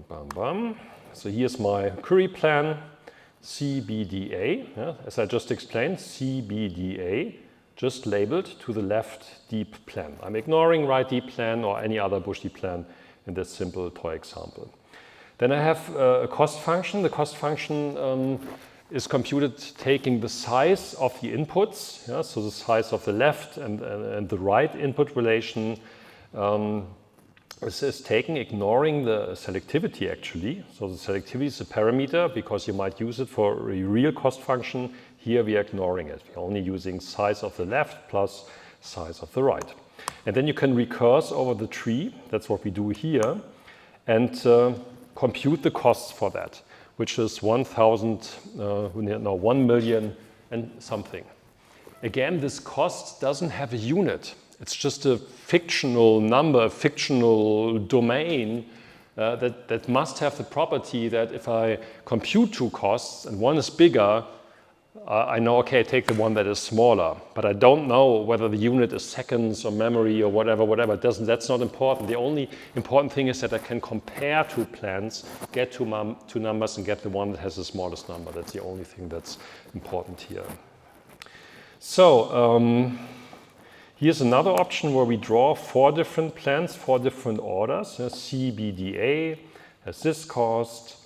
Bam, bam. So here's my query plan, CBDA. Yeah, as I just explained, CBDA, just labeled to the left deep plan. I'm ignoring right deep plan or any other bush deep plan in this simple toy example. Then I have a cost function. The cost function is computed taking the size of the inputs, yeah, so the size of the left and the right input relation is taken, ignoring the selectivity actually. So the selectivity is a parameter because you might use it for a real cost function. Here we are ignoring it. We're only using size of the left plus size of the right. And then you can recurse over the tree. That's what we do here. And compute the costs for that, which is 1 million and something. Again, this cost doesn't have a unit. It's just a fictional number, a fictional domain that must have the property that if I compute 2 costs and one is bigger, I know, okay, I take the one that is smaller, but I don't know whether the unit is seconds or memory or whatever. That's not important. The only important thing is that I can compare 2 plans, get 2 numbers and get the one that has the smallest number. That's the only thing that's important here. So here's another option where we draw 4 different plans, 4 different orders. CBDA has this cost,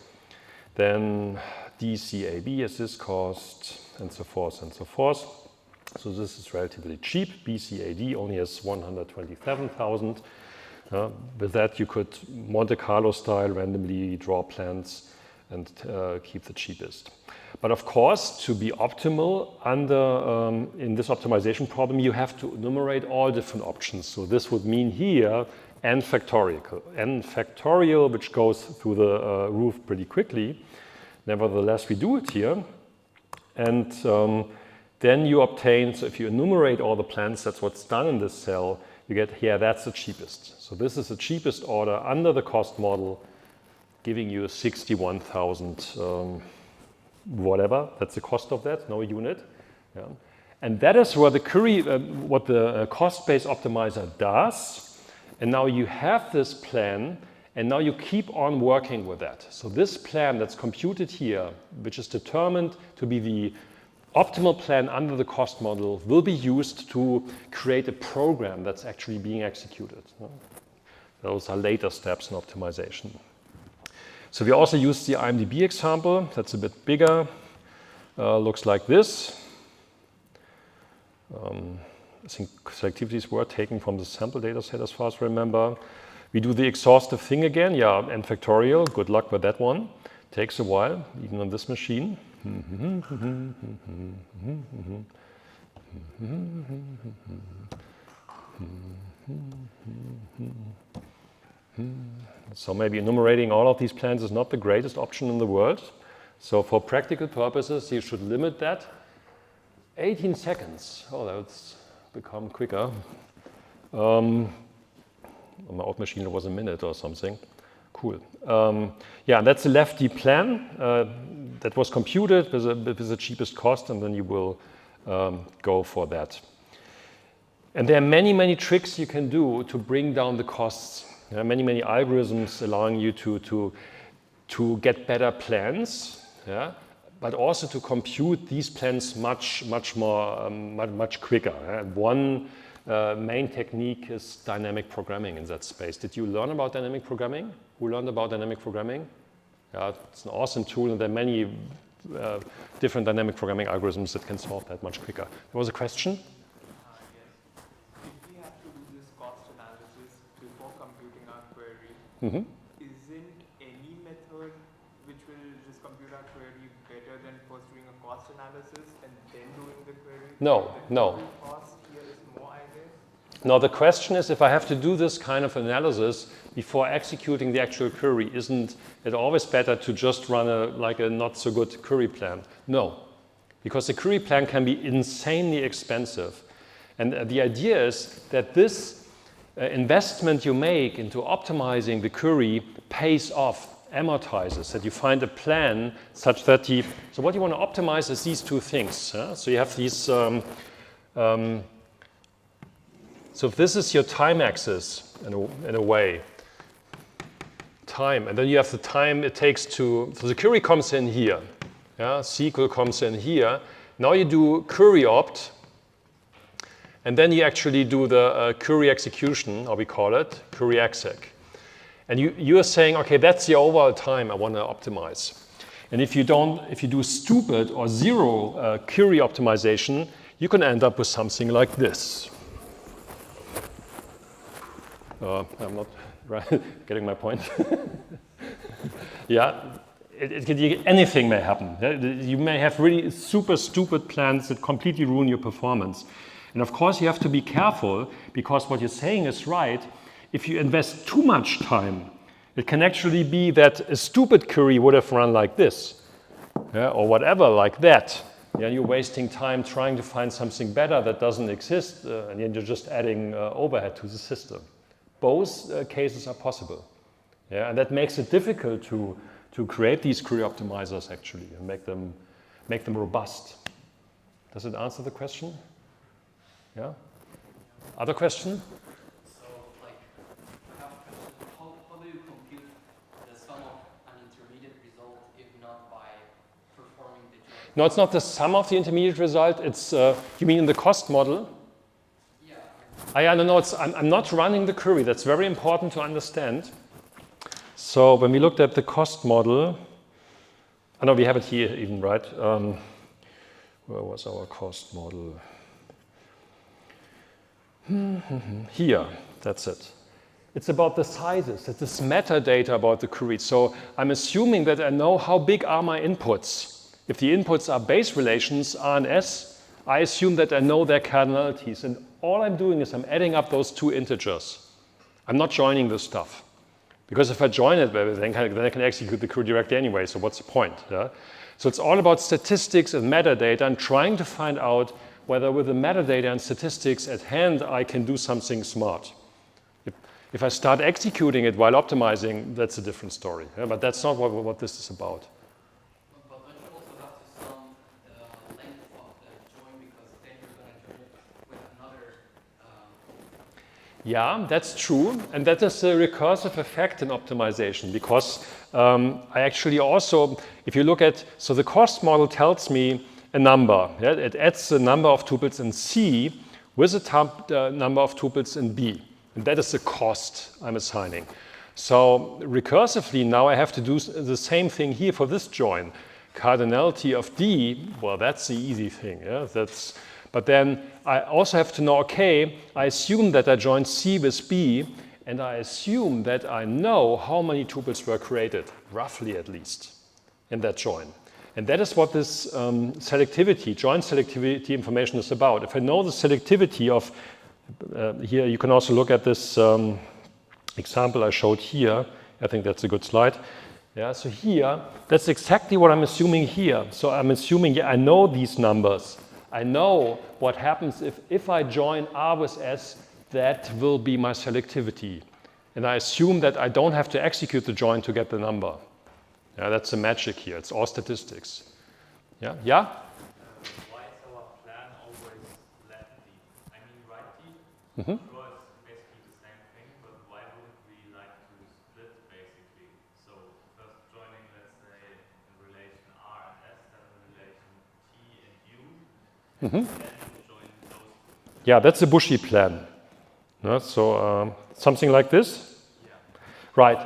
then DCAB has this cost, and so forth and so forth. So this is relatively cheap. BCAD only has 127,000. With that, you could Monte Carlo style randomly draw plans and keep the cheapest. But of course, to be optimal in this optimization problem, you have to enumerate all different options. So this would mean here n factorial, which goes through the roof pretty quickly. Nevertheless, we do it here. And then you obtain, so if you enumerate all the plans, that's what's done in this cell, you get here, that's the cheapest. So this is the cheapest order under the cost model, giving you 61,000 whatever. That's the cost of that, no unit. Yeah. And that is where the query, what the cost-based optimizer does. And now you have this plan, and now you keep on working with that. So this plan that's computed here, which is determined to be the optimal plan under the cost model, will be used to create a program that's actually being executed. Those are later steps in optimization. So we also use the IMDb example. That's a bit bigger. Looks like this. I think selectivities were taken from the sample data set as far as I remember. We do the exhaustive thing again. Yeah, n factorial. Good luck with that one. Takes a while, even on this machine. So maybe enumerating all of these plans is not the greatest option in the world. So for practical purposes, you should limit that. 18 seconds. Oh, that's become quicker. On my old machine, it was a minute or something. Cool. Yeah, that's the left deep plan that was computed with the cheapest cost, and then you will go for that. And there are many, many tricks you can do to bring down the costs. There are many, many algorithms allowing you to get better plans, yeah, but also to compute these plans much quicker. One main technique is dynamic programming in that space. Did you learn about dynamic programming? Who learned about dynamic programming? Yeah, it's an awesome tool, and there are many different dynamic programming algorithms that can solve that much quicker. There was a question? Yes. If we have to do this cost analysis before computing our query, isn't any method which will just compute our query better than first doing a cost analysis and then doing the query? No, no. Cost here is more, I guess. Now the question is, if I have to do this kind of analysis before executing the actual query, isn't it always better to just run a not so good query plan? No, because the query plan can be insanely expensive. And the idea is that this investment you make into optimizing the query pays off, amortizes, that you find a plan such that so what you want to optimize is these two things. Huh? So you have these, so if this is your time axis in a way, time, and then you have the time it takes so the query comes in here, yeah? SQL comes in here. Now you do query opt, and then you actually do the query execution, or we call it query exec. And you are saying, okay, that's the overall time I want to optimize. And if you do stupid or zero query optimization, you can end up with something like this. I'm not getting my point. Yeah, anything may happen. You may have really super stupid plans that completely ruin your performance. And of course, you have to be careful, because what you're saying is right. If you invest too much time, it can actually be that a stupid query would have run like this, yeah, or whatever, like that. Yeah, you're wasting time trying to find something better that doesn't exist, and then you're just adding overhead to the system. Both cases are possible. Yeah, and that makes it difficult to create these query optimizers actually and make them robust. Does it answer the question? Yeah. Other question? So, like, I have a question. How do you compute the sum of an intermediate result if not by performing the join? No, it's not the sum of the intermediate result. It's you mean in the cost model? Yeah. No, I'm not running the query. That's very important to understand. So when we looked at the cost model, I know we have it here even, right? Where was our cost model? Here, that's it. It's about the sizes. It's this metadata about the query. So I'm assuming that I know how big are my inputs. If the inputs are base relations, R and S, I assume that I know their cardinalities. And all I'm doing is I'm adding up those two integers. I'm not joining this stuff. Because if I join it, then I can execute the query directly anyway, so what's the point? Yeah? So it's all about statistics and metadata and trying to find out whether with the metadata and statistics at hand I can do something smart. If I start executing it while optimizing, that's a different story. Yeah? But that's not what this is about. But don't you also have to sum the length of the join, because then you're going to join it with another... Yeah, that's true. And that is a recursive effect in optimization, because I actually also, if you look at, so the cost model tells me a number. Yeah? It adds the number of tuples in C with the number of tuples in B. And that is the cost I'm assigning. So recursively, now I have to do the same thing here for this join. Cardinality of D, well, that's the easy thing. Yeah? But then I also have to know, okay, I assume that I joined C with B, and I assume that I know how many tuples were created, roughly at least, in that join. And that is what this selectivity, joint selectivity information is about. If I know the selectivity of, here you can also look at this example I showed here. I think that's a good slide. Yeah, so here, that's exactly what I'm assuming here. So I'm assuming, yeah, I know these numbers. I know what happens if I join R with S, that will be my selectivity. And I assume that I don't have to execute the join to get the number. Yeah, that's the magic here. It's all statistics. Yeah? Yeah? Why is our plan always lefty? I mean righty? Mm-hmm. Sure, it's basically the same thing, but why wouldn't we like to split basically? So first joining, let's say, in relation R and S, then in relation T and U, Mm-hmm. then join those. Yeah, that's a Bushy plan. Yeah, so something like this? Yeah. Right.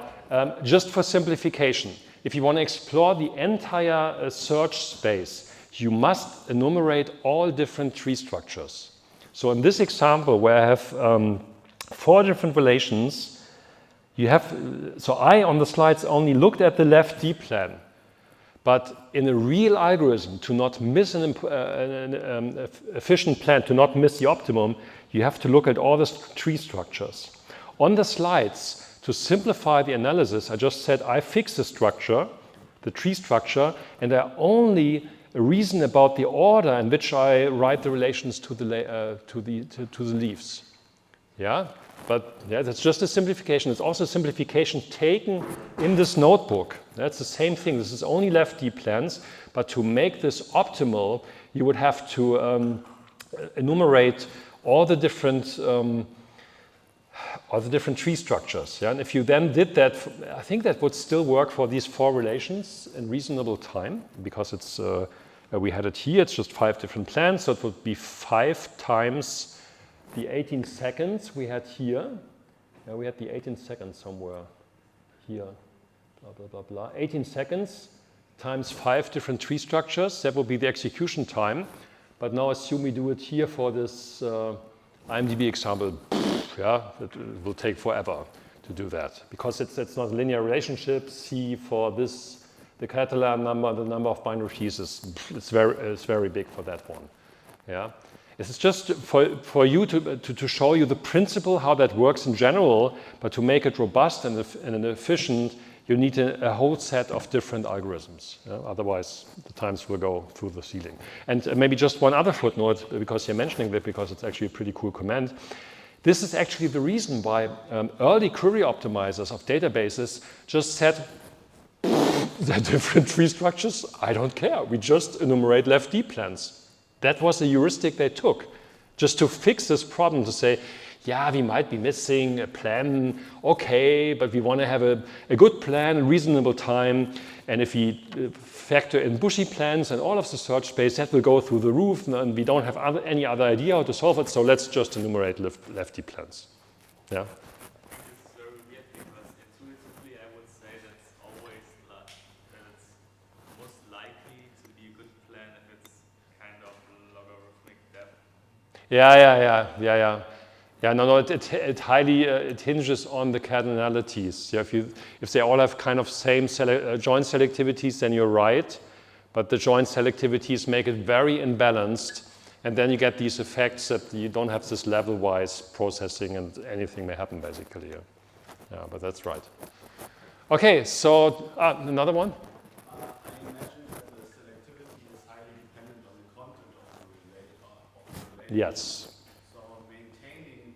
Just for simplification, if you want to explore the entire search space, you must enumerate all different tree structures. So in this example, where I have 4 different relations, you have, so I on the slides only looked at the left D plan. But in a real algorithm, to not miss an efficient plan, to not miss the optimum, you have to look at all the tree structures. On the slides, to simplify the analysis, I just said I fix the structure, the tree structure, and I only a reason about the order in which I write the relations to the leaves. Yeah, but yeah, that's just a simplification. It's also a simplification taken in this notebook. That's the same thing. This is only left D plans, but to make this optimal, you would have to enumerate all the different tree structures. Yeah? And if you then did that, I think that would still work for these 4 relations in reasonable time, because it's we had it here. It's just 5 different plans, so it would be 5 times the 18 seconds we had here. Yeah, we had the 18 seconds somewhere here. Blah blah blah blah. 18 seconds times 5 different tree structures. That will be the execution time. But now assume we do it here for this IMDb example. Yeah, it will take forever to do that because it's not a linear relationship. C for this, the Catalan number, the number of binary keys it's very big for that one. Yeah, this is just for you to show you the principle how that works in general, but to make it robust and efficient, you need a whole set of different algorithms. Yeah? Otherwise, the times will go through the ceiling. And maybe just one other footnote, because you're mentioning that, because it's actually a pretty cool comment. This is actually the reason why early query optimizers of databases just said, the different tree structures, I don't care. We just enumerate left D plans. That was the heuristic they took, just to fix this problem, to say, yeah, we might be missing a plan, okay, but we want to have a good plan, a reasonable time, and if we factor in bushy plans and all of the search space, that will go through the roof, and we don't have any other idea how to solve it, so let's just enumerate left D plans. Yeah? It's very weird because intuitively I would say that's always that it's most likely to be a good plan if it's kind of logarithmic depth. Yeah, no, it highly it hinges on the cardinalities. Yeah, if they all have kind of same joint selectivities, then you're right. But the joint selectivities make it very imbalanced, and then you get these effects that you don't have this level-wise processing, and anything may happen basically. Yeah, but that's right. Okay, so another one. I imagine that the selectivity is highly dependent on the content of the related. Yes. So maintaining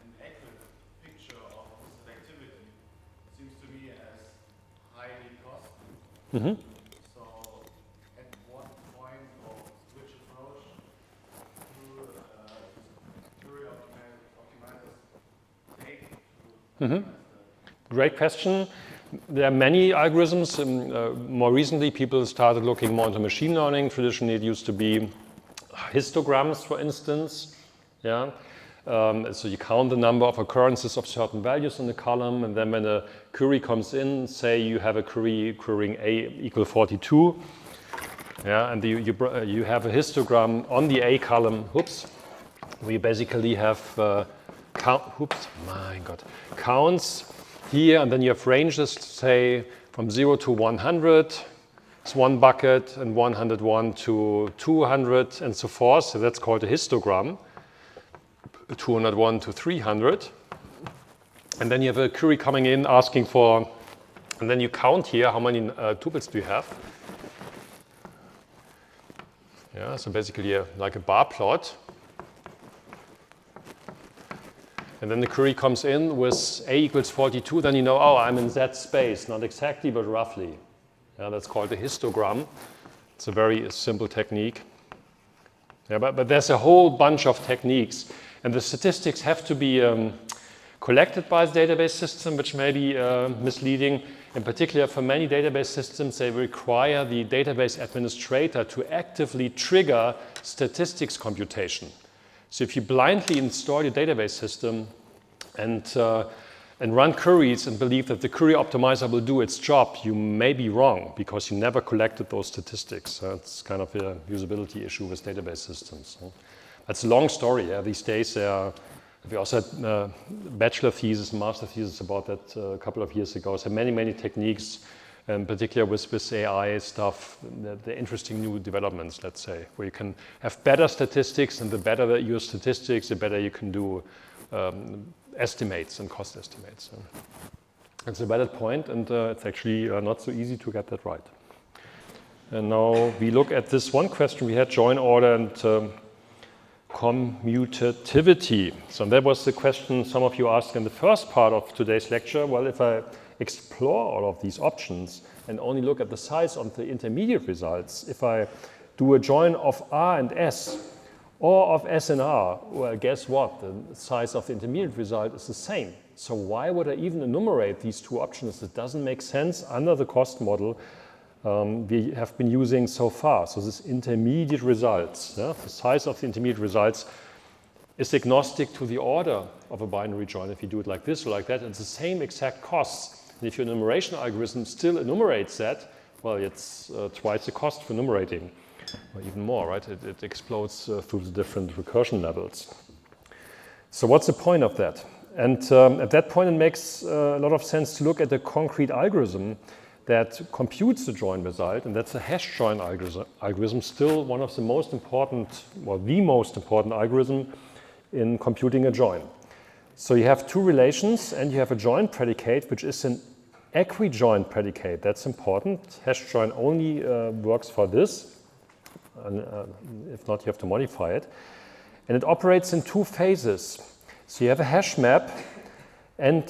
an accurate picture of selectivity seems to me as highly costly. Mm-hmm. So at what point or which approach do query optimizers take to optimize that? Great question. There are many algorithms. More recently, people started looking more into machine learning. Traditionally, it used to be histograms, for instance. Yeah. So you count the number of occurrences of certain values in the column, and then when a query comes in, say you have a query querying A equal 42, yeah, and you have a histogram on the A column. Oops, we basically have counts here, and then you have ranges, say from 0 to 100. It's one bucket, and 101 to 200, and so forth. So that's called a histogram. 201 to 300. And then you have a query coming in asking for, and then you count here how many tuples do you have. Yeah, so basically like a bar plot. And then the query comes in with A equals 42, then you know, oh, I'm in that space, not exactly, but roughly. Yeah, that's called a histogram. It's a very simple technique. Yeah, but there's a whole bunch of techniques, and the statistics have to be collected by the database system, which may be misleading. In particular, for many database systems, they require the database administrator to actively trigger statistics computation. So if you blindly install your database system and run queries and believe that the query optimizer will do its job, you may be wrong because you never collected those statistics. It's kind of a usability issue with database systems. That's a long story. Yeah? These days, we also had a bachelor thesis, master thesis about that a couple of years ago. So many techniques, in particular with AI stuff, the interesting new developments, let's say, where you can have better statistics, and the better your statistics, the better you can do estimates and cost estimates. It's a valid point, and it's actually not so easy to get that right. And now we look at this one question we had, join order and commutativity. So that was the question some of you asked in the first part of today's lecture. Well, if I explore all of these options and only look at the size of the intermediate results, if I do a join of R and S or of S and R, well, guess what? The size of the intermediate result is the same. So why would I even enumerate these two options? It doesn't make sense under the cost model we have been using so far. So this intermediate results, the size of the intermediate results is agnostic to the order of a binary join. If you do it like this or like that, it's the same exact costs. And if your enumeration algorithm still enumerates that, well, it's twice the cost for enumerating, or even more, right? It explodes through the different recursion levels. So what's the point of that? And at that point, it makes a lot of sense to look at the concrete algorithm that computes the join result, and that's a hash join algorithm, still one of the most important, well, the most important algorithm in computing a join. So you have two relations, and you have a join predicate, which is an equijoin predicate. That's important. Hash join only works for this. And, if not, you have to modify it. And it operates in two phases. So you have a hash map, and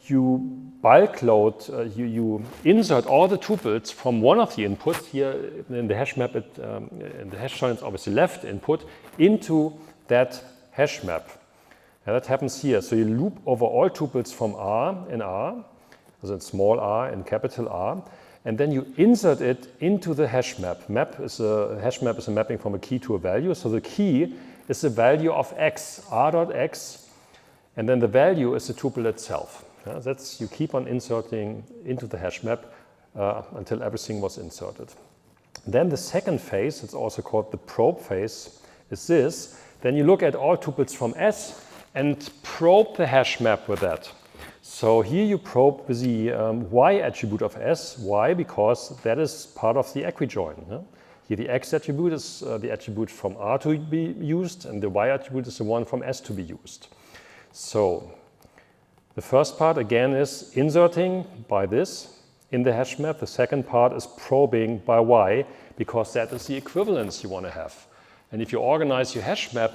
you bulk load, you insert all the tuples from one of the inputs. Here in the hash map, in the hash join, it's obviously left input into that hash map. And that happens here. So you loop over all tuples from R in R, so in small r and capital R, and then you insert it into the hash map. Hash map is a mapping from a key to a value. So the key is the value of x, r.x, and then the value is the tuple itself. That's, you keep on inserting into the hash map until everything was inserted. Then the second phase, it's also called the probe phase, is this. Then you look at all tuples from S and probe the hash map with that. So here you probe with the y attribute of S. Why? Because that is part of the equijoin. Here the x attribute is the attribute from R to be used, and the y attribute is the one from S to be used. So the first part, again, is inserting by this in the hash map. The second part is probing by y, because that is the equivalence you want to have. And if you organize your hash map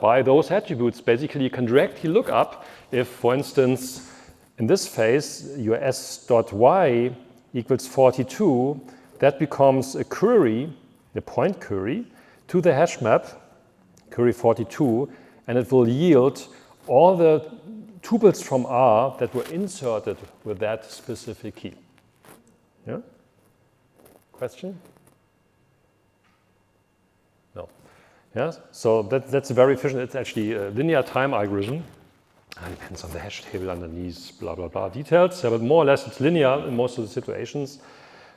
by those attributes, basically you can directly look up if, for instance, in this phase, your s.y equals 42, that becomes a query, a point query, to the hash map, query 42, and it will yield all the tuples from R that were inserted with that specific key. Yeah? Question? No. Yeah? So that's very efficient. It's actually a linear time algorithm. It depends on the hash table underneath, blah, blah, blah details. Yeah, but more or less it's linear in most of the situations,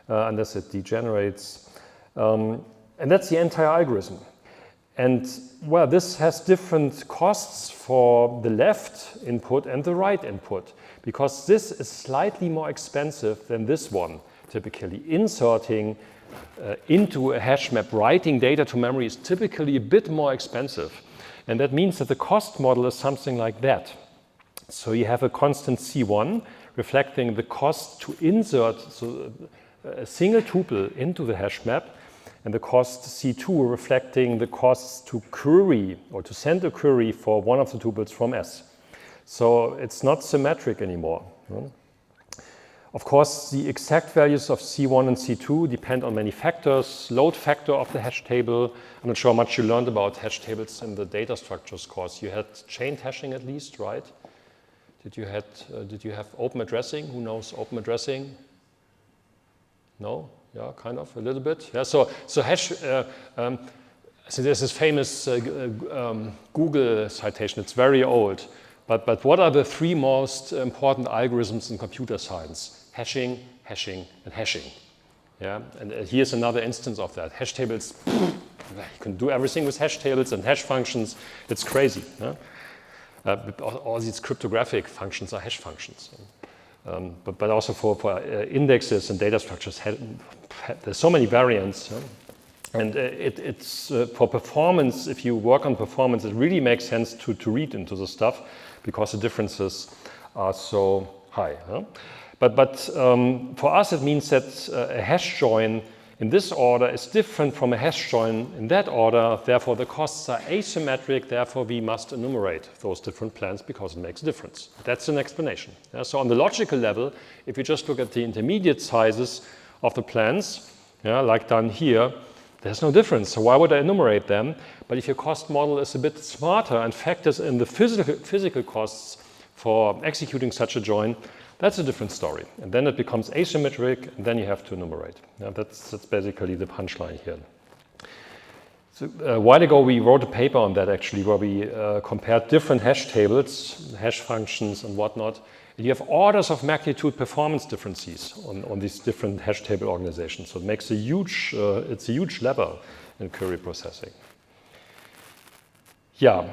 unless it degenerates. And that's the entire algorithm. And well, this has different costs for the left input and the right input, because this is slightly more expensive than this one. Typically, inserting into a hash map, writing data to memory is typically a bit more expensive. And that means that the cost model is something like that. So you have a constant C1 reflecting the cost to insert a single tuple into the hash map, and the cost C2 reflecting the costs to query or to send a query for one of the tuples from S. So it's not symmetric anymore. Of course, the exact values of C1 and C2 depend on many factors. Load factor of the hash table. I'm not sure how much you learned about hash tables in the data structures course. You had chained hashing at least, right? Did you have open addressing? Who knows open addressing? No? Yeah, kind of, a little bit. Yeah, so hash, so there's this famous Google citation, it's very old. But what are the three most important algorithms in computer science? Hashing, hashing, and hashing. Yeah, and here's another instance of that. Hash tables, you can do everything with hash tables and hash functions. It's crazy. Yeah? All these cryptographic functions are hash functions. But also for indexes and data structures, there's so many variants. And it's for performance, if you work on performance, it really makes sense to read into the stuff because the differences are so high. But for us, it means that a hash join in this order is different from a hash join in that order. Therefore, the costs are asymmetric. Therefore, we must enumerate those different plans because it makes a difference. That's an explanation. Yeah, so on the logical level, if you just look at the intermediate sizes of the plans, yeah, like done here, there's no difference. So why would I enumerate them? But if your cost model is a bit smarter and factors in the physical costs for executing such a join, that's a different story. And then it becomes asymmetric, and then you have to enumerate. Yeah, that's basically the punchline here. So, a while ago, we wrote a paper on that, actually, where we compared different hash tables, hash functions, and whatnot. And you have orders of magnitude performance differences on these different hash table organizations. So it makes a huge, it's a huge lever in query processing. Yeah.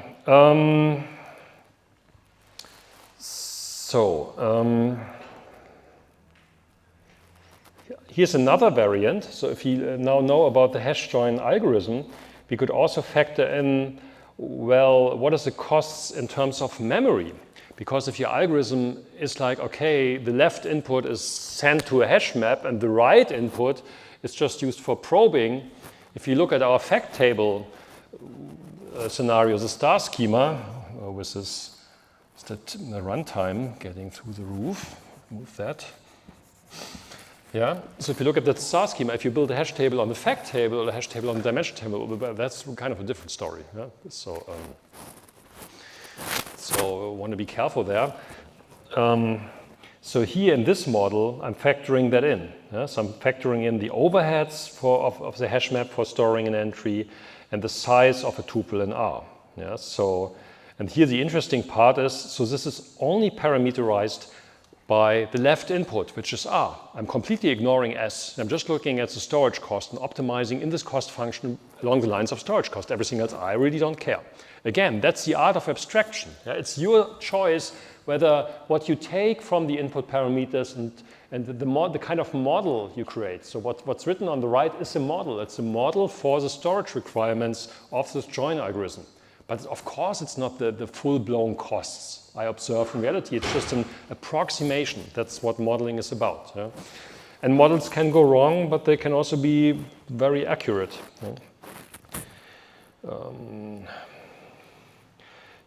Here's another variant. So if you now know about the hash join algorithm, we could also factor in, well, what is the costs in terms of memory? Because if your algorithm is like, okay, the left input is sent to a hash map and the right input is just used for probing, if you look at our fact table scenario, the star schema, with this the runtime getting through the roof, move that. Yeah, so if you look at the star schema, if you build a hash table on the fact table or a hash table on the dimension table, that's kind of a different story. Yeah? So I want to be careful there. So here in this model, I'm factoring that in. Yeah? So I'm factoring in the overheads of the hash map for storing an entry and the size of a tuple in R. Yeah? So, and here the interesting part is, so this is only parameterized by the left input, which is R. I'm completely ignoring S. I'm just looking at the storage cost and optimizing in this cost function along the lines of storage cost. Everything else, I really don't care. Again, that's the art of abstraction. Yeah? It's your choice whether what you take from the input parameters and the kind of model you create. So what's written on the right is a model. It's a model for the storage requirements of this join algorithm. But of course, it's not the full-blown costs I observe in reality. It's just an approximation. That's what modeling is about. Yeah? And models can go wrong, but they can also be very accurate.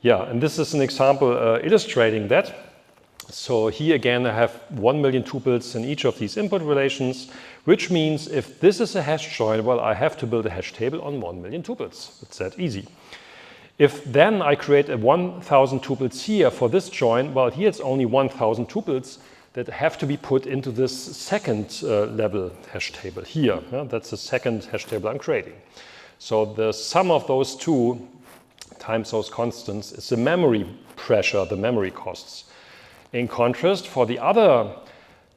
Yeah, and this is an example illustrating that. So here again, I have 1 million tuples in each of these input relations, which means if this is a hash join, well, I have to build a hash table on 1 million tuples. It's that easy. If then I create a 1,000 tuples here for this join, well, here it's only 1,000 tuples that have to be put into this second level hash table here. Yeah? That's the second hash table I'm creating. So the sum of those two times those constants is the memory pressure, the memory costs. In contrast, for the other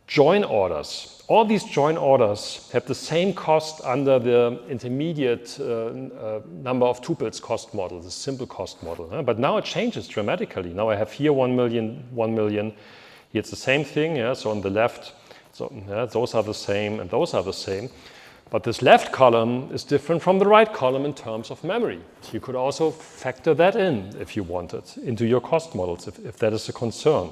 join orders, all these join orders have the same cost under the intermediate number of tuples cost model, the simple cost model. But now it changes dramatically. Now I have here 1 million. Here it's the same thing. Yeah? So on the left, so yeah, those are the same and those are the same. But this left column is different from the right column in terms of memory. So you could also factor that in if you wanted into your cost models, if that is a concern.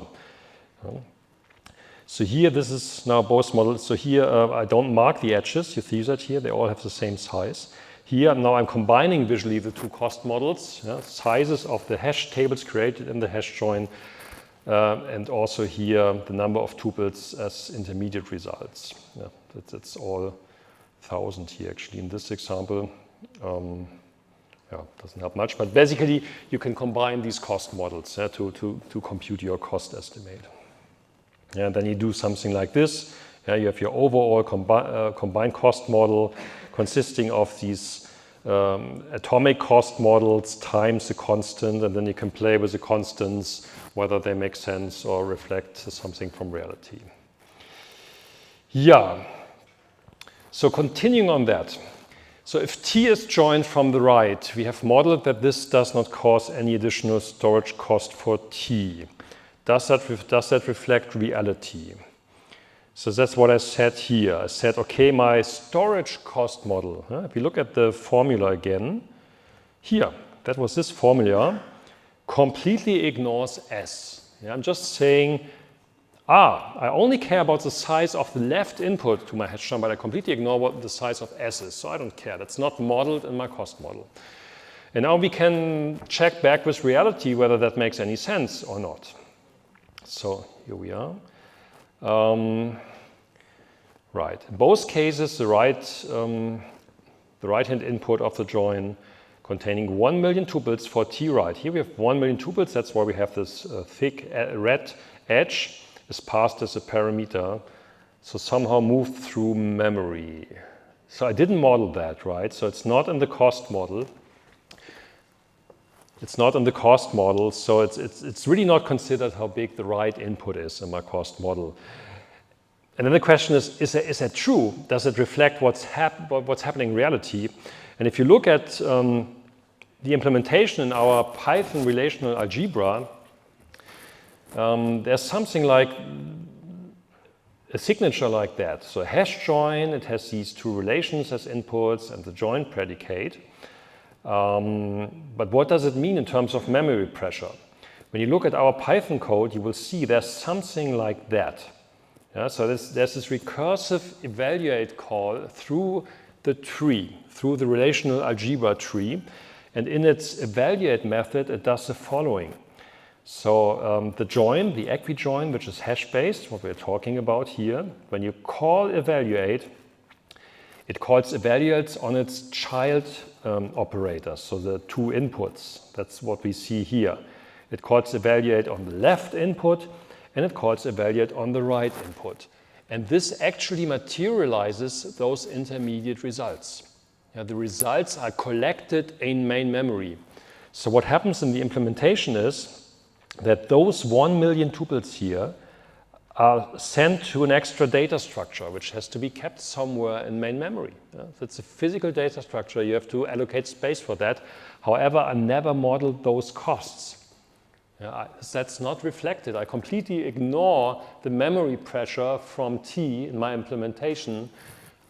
So here, this is now both models. So here, I don't mark the edges. You see that here, they all have the same size. Here, now I'm combining visually the two cost models, yeah, sizes of the hash tables created in the hash join, and also here, the number of tuples as intermediate results. Yeah, that's all 1,000 here, actually, in this example. Yeah, doesn't help much, but basically, you can combine these cost models to compute your cost estimate. Yeah, then you do something like this. Yeah, you have your overall combined cost model consisting of these atomic cost models times the constant, and then you can play with the constants, whether they make sense or reflect something from reality. Yeah, so continuing on that. So if T is joined from the right, we have modeled that this does not cause any additional storage cost for T. Does that reflect reality? So that's what I said here. I said, okay, my storage cost model, if you look at the formula again, here, that was this formula, completely ignores S. Yeah, I'm just saying I only care about the size of the left input to my hash join, but I completely ignore what the size of S is. So I don't care. That's not modeled in my cost model. And now we can check back with reality whether that makes any sense or not. So here we are. Right. In both cases, the right-hand input of the join containing 1 million tuples for T right. Here we have 1 million tuples. That's why we have this thick red edge is passed as a parameter. So somehow moved through memory. So I didn't model that, right? So it's not in the cost model. It's not in the cost model, so it's really not considered how big the right input is in my cost model. And then the question is that true? Does it reflect what's happening in reality? And if you look at the implementation in our Python relational algebra, there's something like a signature like that. So a hash join, it has these two relations as inputs and the join predicate. But what does it mean in terms of memory pressure? When you look at our Python code, you will see there's something like that. Yeah, so there's this recursive evaluate call through the tree, through the relational algebra tree. And in its evaluate method, it does the following. So the join, the equi-join, which is hash-based, what we're talking about here, when you call evaluate, it calls evaluates on its child operator, so the two inputs. That's what we see here. It calls evaluate on the left input, and it calls evaluate on the right input. And this actually materializes those intermediate results. Yeah, the results are collected in main memory. So what happens in the implementation is that those 1 million tuples here are sent to an extra data structure, which has to be kept somewhere in main memory. Yeah? So it's a physical data structure. You have to allocate space for that. However, I never modeled those costs. Yeah, that's not reflected. I completely ignore the memory pressure from T in my implementation.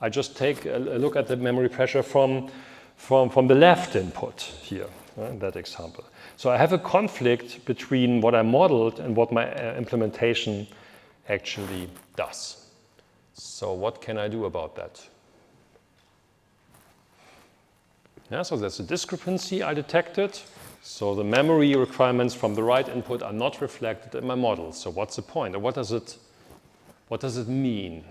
I just take a look at the memory pressure from the left input here, in that example. So I have a conflict between what I modeled and what my implementation actually does. So what can I do about that? Yeah, so there's a discrepancy I detected. So the memory requirements from the right input are not reflected in my model. So what's the point? Or what does it mean?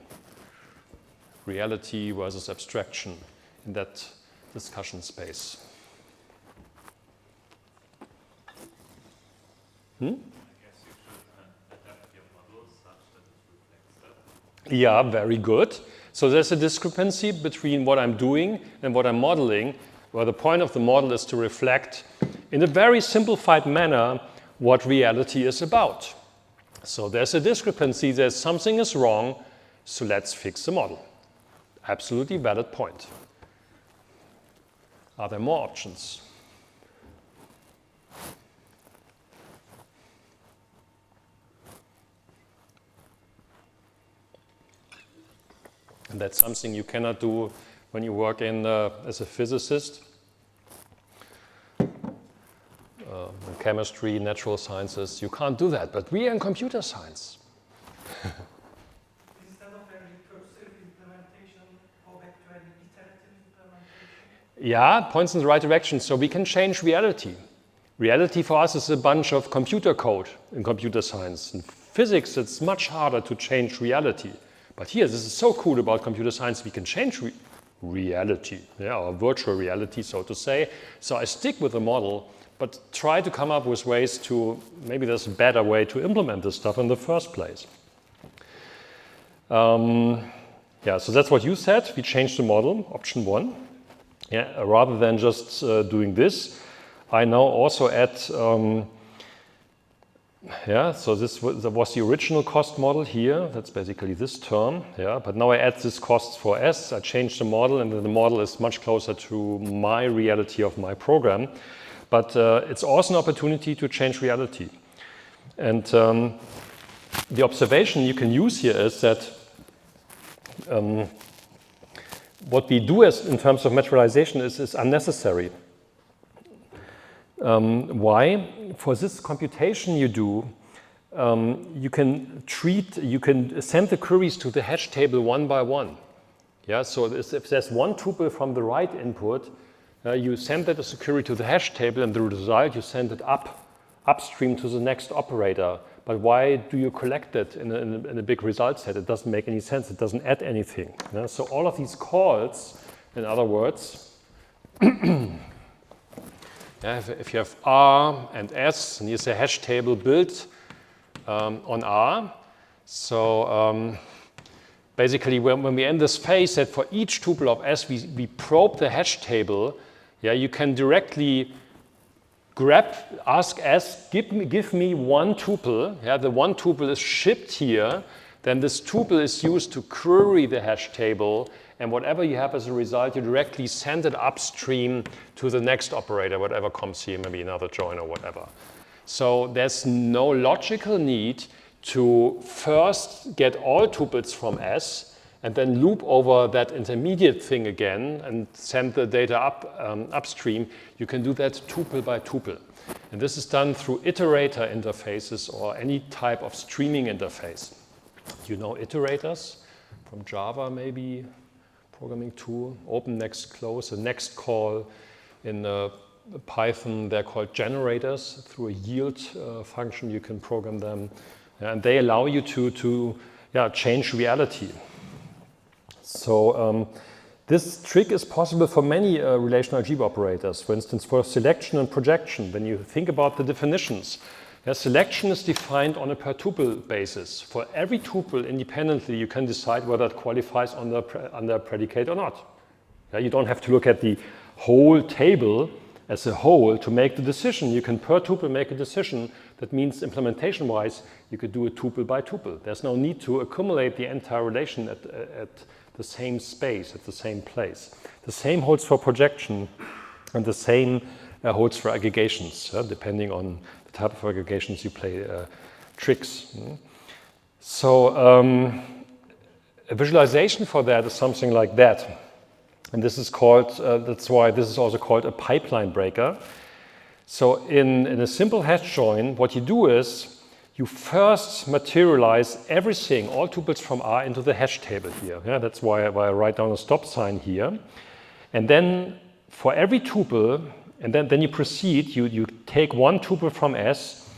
Reality versus abstraction in that discussion space. I guess you should adapt your model such that it reflects that. Yeah, very good. So there's a discrepancy between what I'm doing and what I'm modeling, where the point of the model is to reflect in a very simplified manner what reality is about. So there's a discrepancy, there's something is wrong, so let's fix the model. Absolutely valid point. Are there more options? And that's something you cannot do when you work as a physicist. In chemistry, natural sciences, you can't do that. But we are in computer science. Instead of a recursive implementation, go back to an iterative implementation? Yeah, points in the right direction. So we can change reality. Reality for us is a bunch of computer code in computer science. In physics, it's much harder to change reality. But here, this is so cool about computer science, we can change reality, yeah, or virtual reality, so to say. So I stick with the model, but try to come up with ways to, maybe there's a better way to implement this stuff in the first place. Yeah, so that's what you said. We changed the model, option 1. Yeah, rather than just doing this, I now also add yeah, so this was the original cost model here. That's basically this term. Yeah, but now I add this cost for S. I change the model, and then the model is much closer to my reality of my program. But it's also an opportunity to change reality. And the observation you can use here is that what we do in terms of materialization is unnecessary. Why? For this computation you do, you can send the queries to the hash table one by one. Yeah, so if there's one tuple from the right input, you send that as a query to the hash table, and the result you send it upstream to the next operator. But why do you collect it in a big result set? It doesn't make any sense. It doesn't add anything. Yeah? So all of these calls, in other words, if you have R and S, and here's a hash table built on R. So basically, when we end this phase that for each tuple of S, we probe the hash table, yeah, you can directly ask S, give me one tuple. Yeah, the one tuple is shipped here. Then this tuple is used to query the hash table. And whatever you have as a result, you directly send it upstream to the next operator, whatever comes here, maybe another join or whatever. So there's no logical need to first get all tuples from S and then loop over that intermediate thing again and send the data upstream. You can do that tuple by tuple. And this is done through iterator interfaces or any type of streaming interface. You know iterators from Java, maybe, programming tool, open, next, close, a next call. In Python, they're called generators. Through a yield function, you can program them. And they allow you to change reality. So this trick is possible for many relational algebra operators. For instance, for selection and projection, when you think about the definitions, selection is defined on a per tuple basis. For every tuple independently, you can decide whether it qualifies under predicate or not. You don't have to look at the whole table as a whole to make the decision. You can per tuple make a decision. That means implementation-wise, you could do it tuple by tuple. There's no need to accumulate the entire relation at the same space, at the same place. The same holds for projection, and the same holds for aggregations, depending on the type of aggregations you play tricks. So a visualization for that is something like that. And this is called, that's why this is also called a pipeline breaker. So in a simple hash join, what you do is you first materialize everything, all tuples from R, into the hash table here. Yeah, that's why I write down a stop sign here. And then for every tuple, and then you proceed, you take one tuple from S,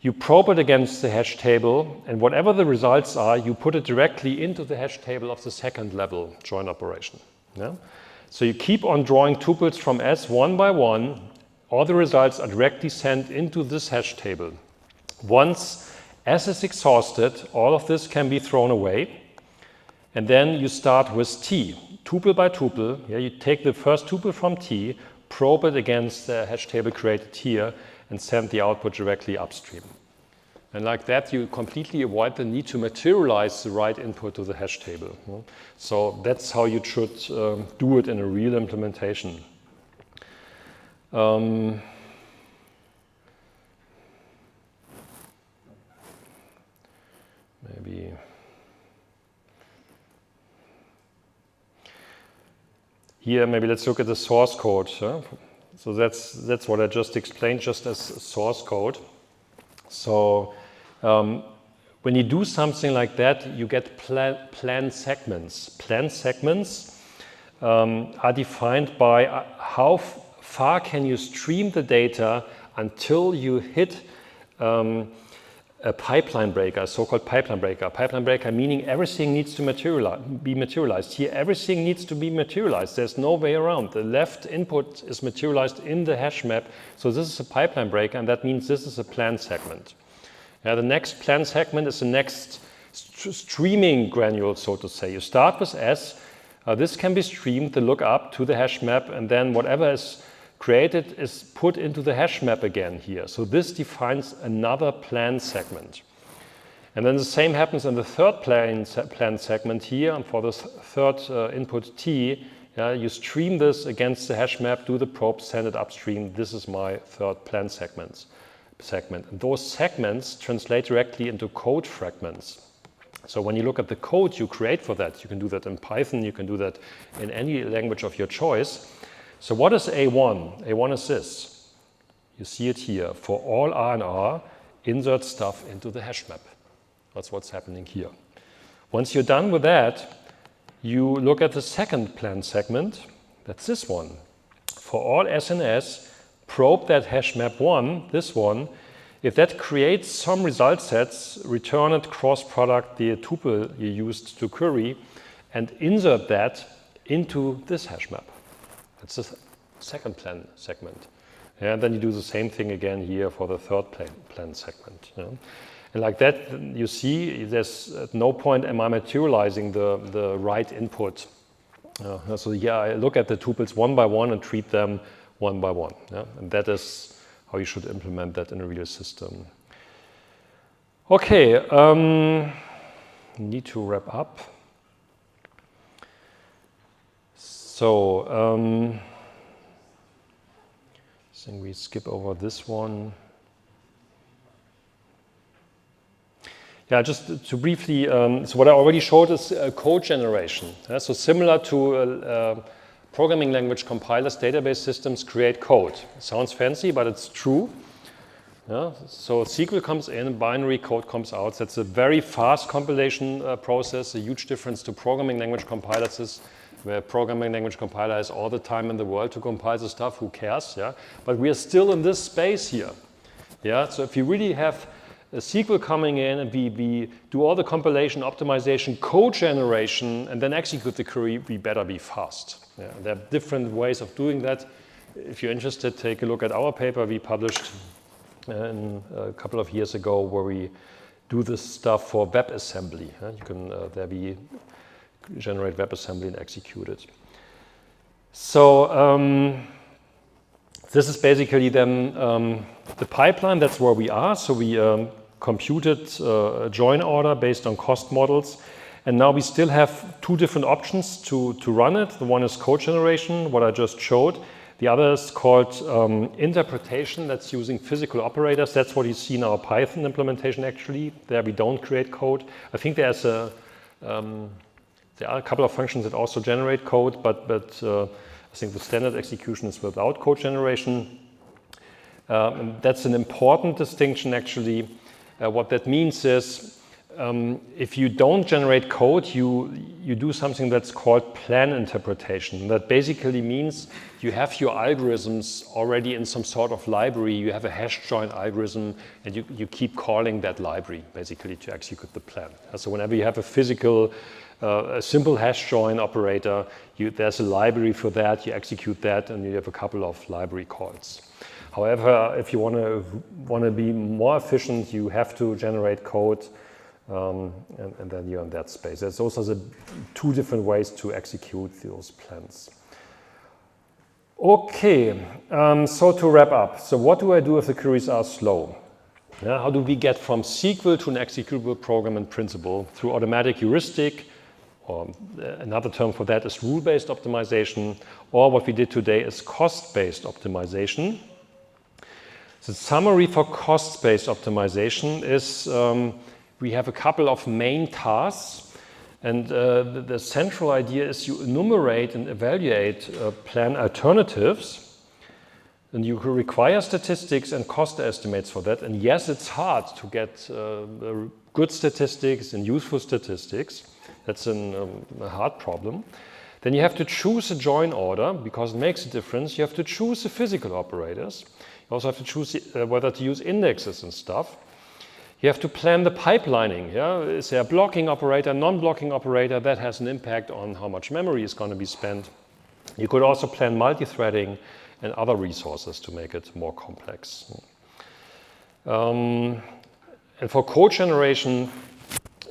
you probe it against the hash table, and whatever the results are, you put it directly into the hash table of the second level join operation. Yeah? So you keep on drawing tuples from S one by one. All the results are directly sent into this hash table. Once S is exhausted, all of this can be thrown away. And then you start with T, tuple by tuple. Yeah, you take the first tuple from T, probe it against the hash table created here, and send the output directly upstream. And like that, you completely avoid the need to materialize the right input to the hash table. So that's how you should do it in a real implementation. Maybe here, maybe let's look at the source code. So that's what I just explained, just as source code. So when you do something like that, you get plan segments. Plan segments are defined by how far can you stream the data until you hit a pipeline breaker, a so-called pipeline breaker. Pipeline breaker meaning everything needs to be materialized. Here, everything needs to be materialized. There's no way around. The left input is materialized in the hash map. So this is a pipeline breaker, and that means this is a plan segment. The next plan segment is the next streaming granule, so to say. You start with S. This can be streamed, the lookup, to the hash map, and then whatever is created is put into the hash map again here. So this defines another plan segment. And then the same happens in the third plan segment here. And for the third input T, you stream this against the hash map, do the probe, send it upstream. This is my third plan segment. And those segments translate directly into code fragments. So when you look at the code you create for that, you can do that in Python, you can do that in any language of your choice. So what is A1? A1 is this. You see it here. For all R and R, insert stuff into the hash map. That's what's happening here. Once you're done with that, you look at the second plan segment. That's this one. For all SNS, probe that hash map 1, this one. If that creates some result sets, return it cross product the tuple you used to query and insert that into this hash map. That's the second plan segment. And then you do the same thing again here for the third plan segment. Yeah. And like that, you see, there's at no point am I materializing the right input. So yeah, I look at the tuples one by one and treat them one by one. Yeah? And that is how you should implement that in a real system. Okay, need to wrap up. So, I think we skip over this one. Yeah, just to briefly, so what I already showed is code generation. Yeah? So similar to programming language compilers, database systems create code. It sounds fancy, but it's true. Yeah? So SQL comes in, binary code comes out. That's a very fast compilation process. A huge difference to programming language compilers is where programming language compiler has all the time in the world to compile the stuff, who cares? Yeah? But we are still in this space here. Yeah? So if you really have a SQL coming in and we do all the compilation, optimization, code generation, and then execute the query, we better be fast. Yeah, there are different ways of doing that. If you're interested, take a look at our paper we published a couple of years ago where we do this stuff for WebAssembly. You can there we generate WebAssembly and execute it. So this is basically then the pipeline. That's where we are. So we computed a join order based on cost models. And now we still have two different options to run it. The one is code generation, what I just showed. The other is called interpretation. That's using physical operators. That's what you see in our Python implementation, actually. There we don't create code. I think there are a couple of functions that also generate code, but I think the standard execution is without code generation. And that's an important distinction, actually. What that means is if you don't generate code, you do something that's called plan interpretation. That basically means you have your algorithms already in some sort of library. You have a hash join algorithm, and you keep calling that library, basically, to execute the plan. So whenever you have a physical, a simple hash join operator, there's a library for that, you execute that, and you have a couple of library calls. However, if you want to be more efficient, you have to generate code, and then you're in that space. There's also the two different ways to execute those plans. Okay, so to wrap up. So what do I do if the queries are slow? Yeah, how do we get from SQL to an executable program in principle? Through automatic heuristic, or another term for that is rule-based optimization, or what we did today is cost-based optimization. The summary for cost-based optimization is we have a couple of main tasks, and the central idea is you enumerate and evaluate plan alternatives, and you require statistics and cost estimates for that. And yes, it's hard to get good statistics and useful statistics. That's a hard problem. Then you have to choose a join order because it makes a difference. You have to choose the physical operators. You also have to choose whether to use indexes and stuff. You have to plan the pipelining. Yeah? Is there a blocking operator, non-blocking operator? That has an impact on how much memory is going to be spent. You could also plan multi-threading and other resources to make it more complex. And for code generation,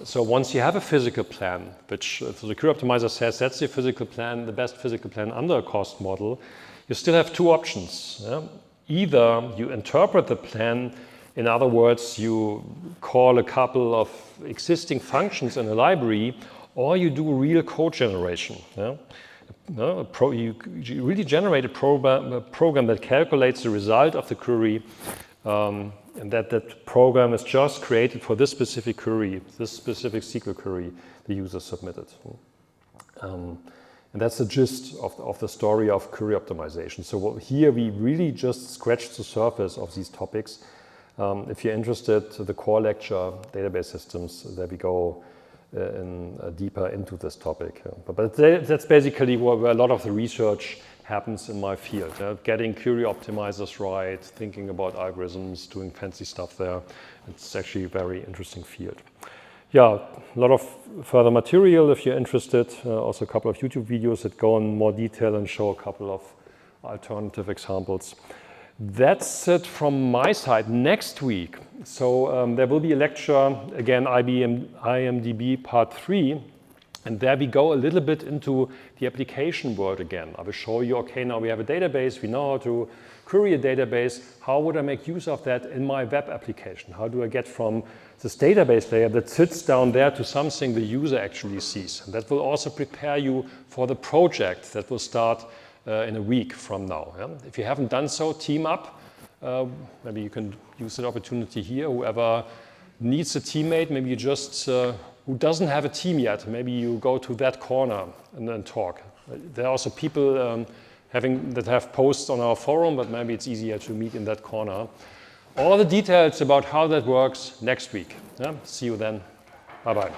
so once you have a physical plan, which the Query Optimizer says that's the physical plan, the best physical plan under a cost model, you still have two options. Yeah? Either you interpret the plan, in other words, you call a couple of existing functions in a library, or you do real code generation. Yeah? You really generate a program that calculates the result of the query, and that program is just created for this specific query, this specific SQL query the user submitted. And that's the gist of the story of query optimization. So here we really just scratched the surface of these topics. If you're interested, the core lecture, database systems, there we go deeper into this topic. But that's basically where a lot of the research happens in my field. Getting query optimizers right, thinking about algorithms, doing fancy stuff there. It's actually a very interesting field. Yeah, a lot of further material if you're interested. Also a couple of YouTube videos that go in more detail and show a couple of alternative examples. That's it from my side. Next week, so there will be a lecture, again, IMDb part 3, and there we go a little bit into the application world again. I will show you, okay, now we have a database, we know how to query a database. How would I make use of that in my web application? How do I get from this database layer that sits down there to something the user actually sees? And that will also prepare you for the project that will start in a week from now. Yeah? If you haven't done so, team up. Maybe you can use the opportunity here. Whoever needs a teammate, maybe you just, who doesn't have a team yet, maybe you go to that corner and then talk. There are also people that have posts on our forum, but maybe it's easier to meet in that corner. All the details about how that works next week. Yeah? See you then. Bye-bye.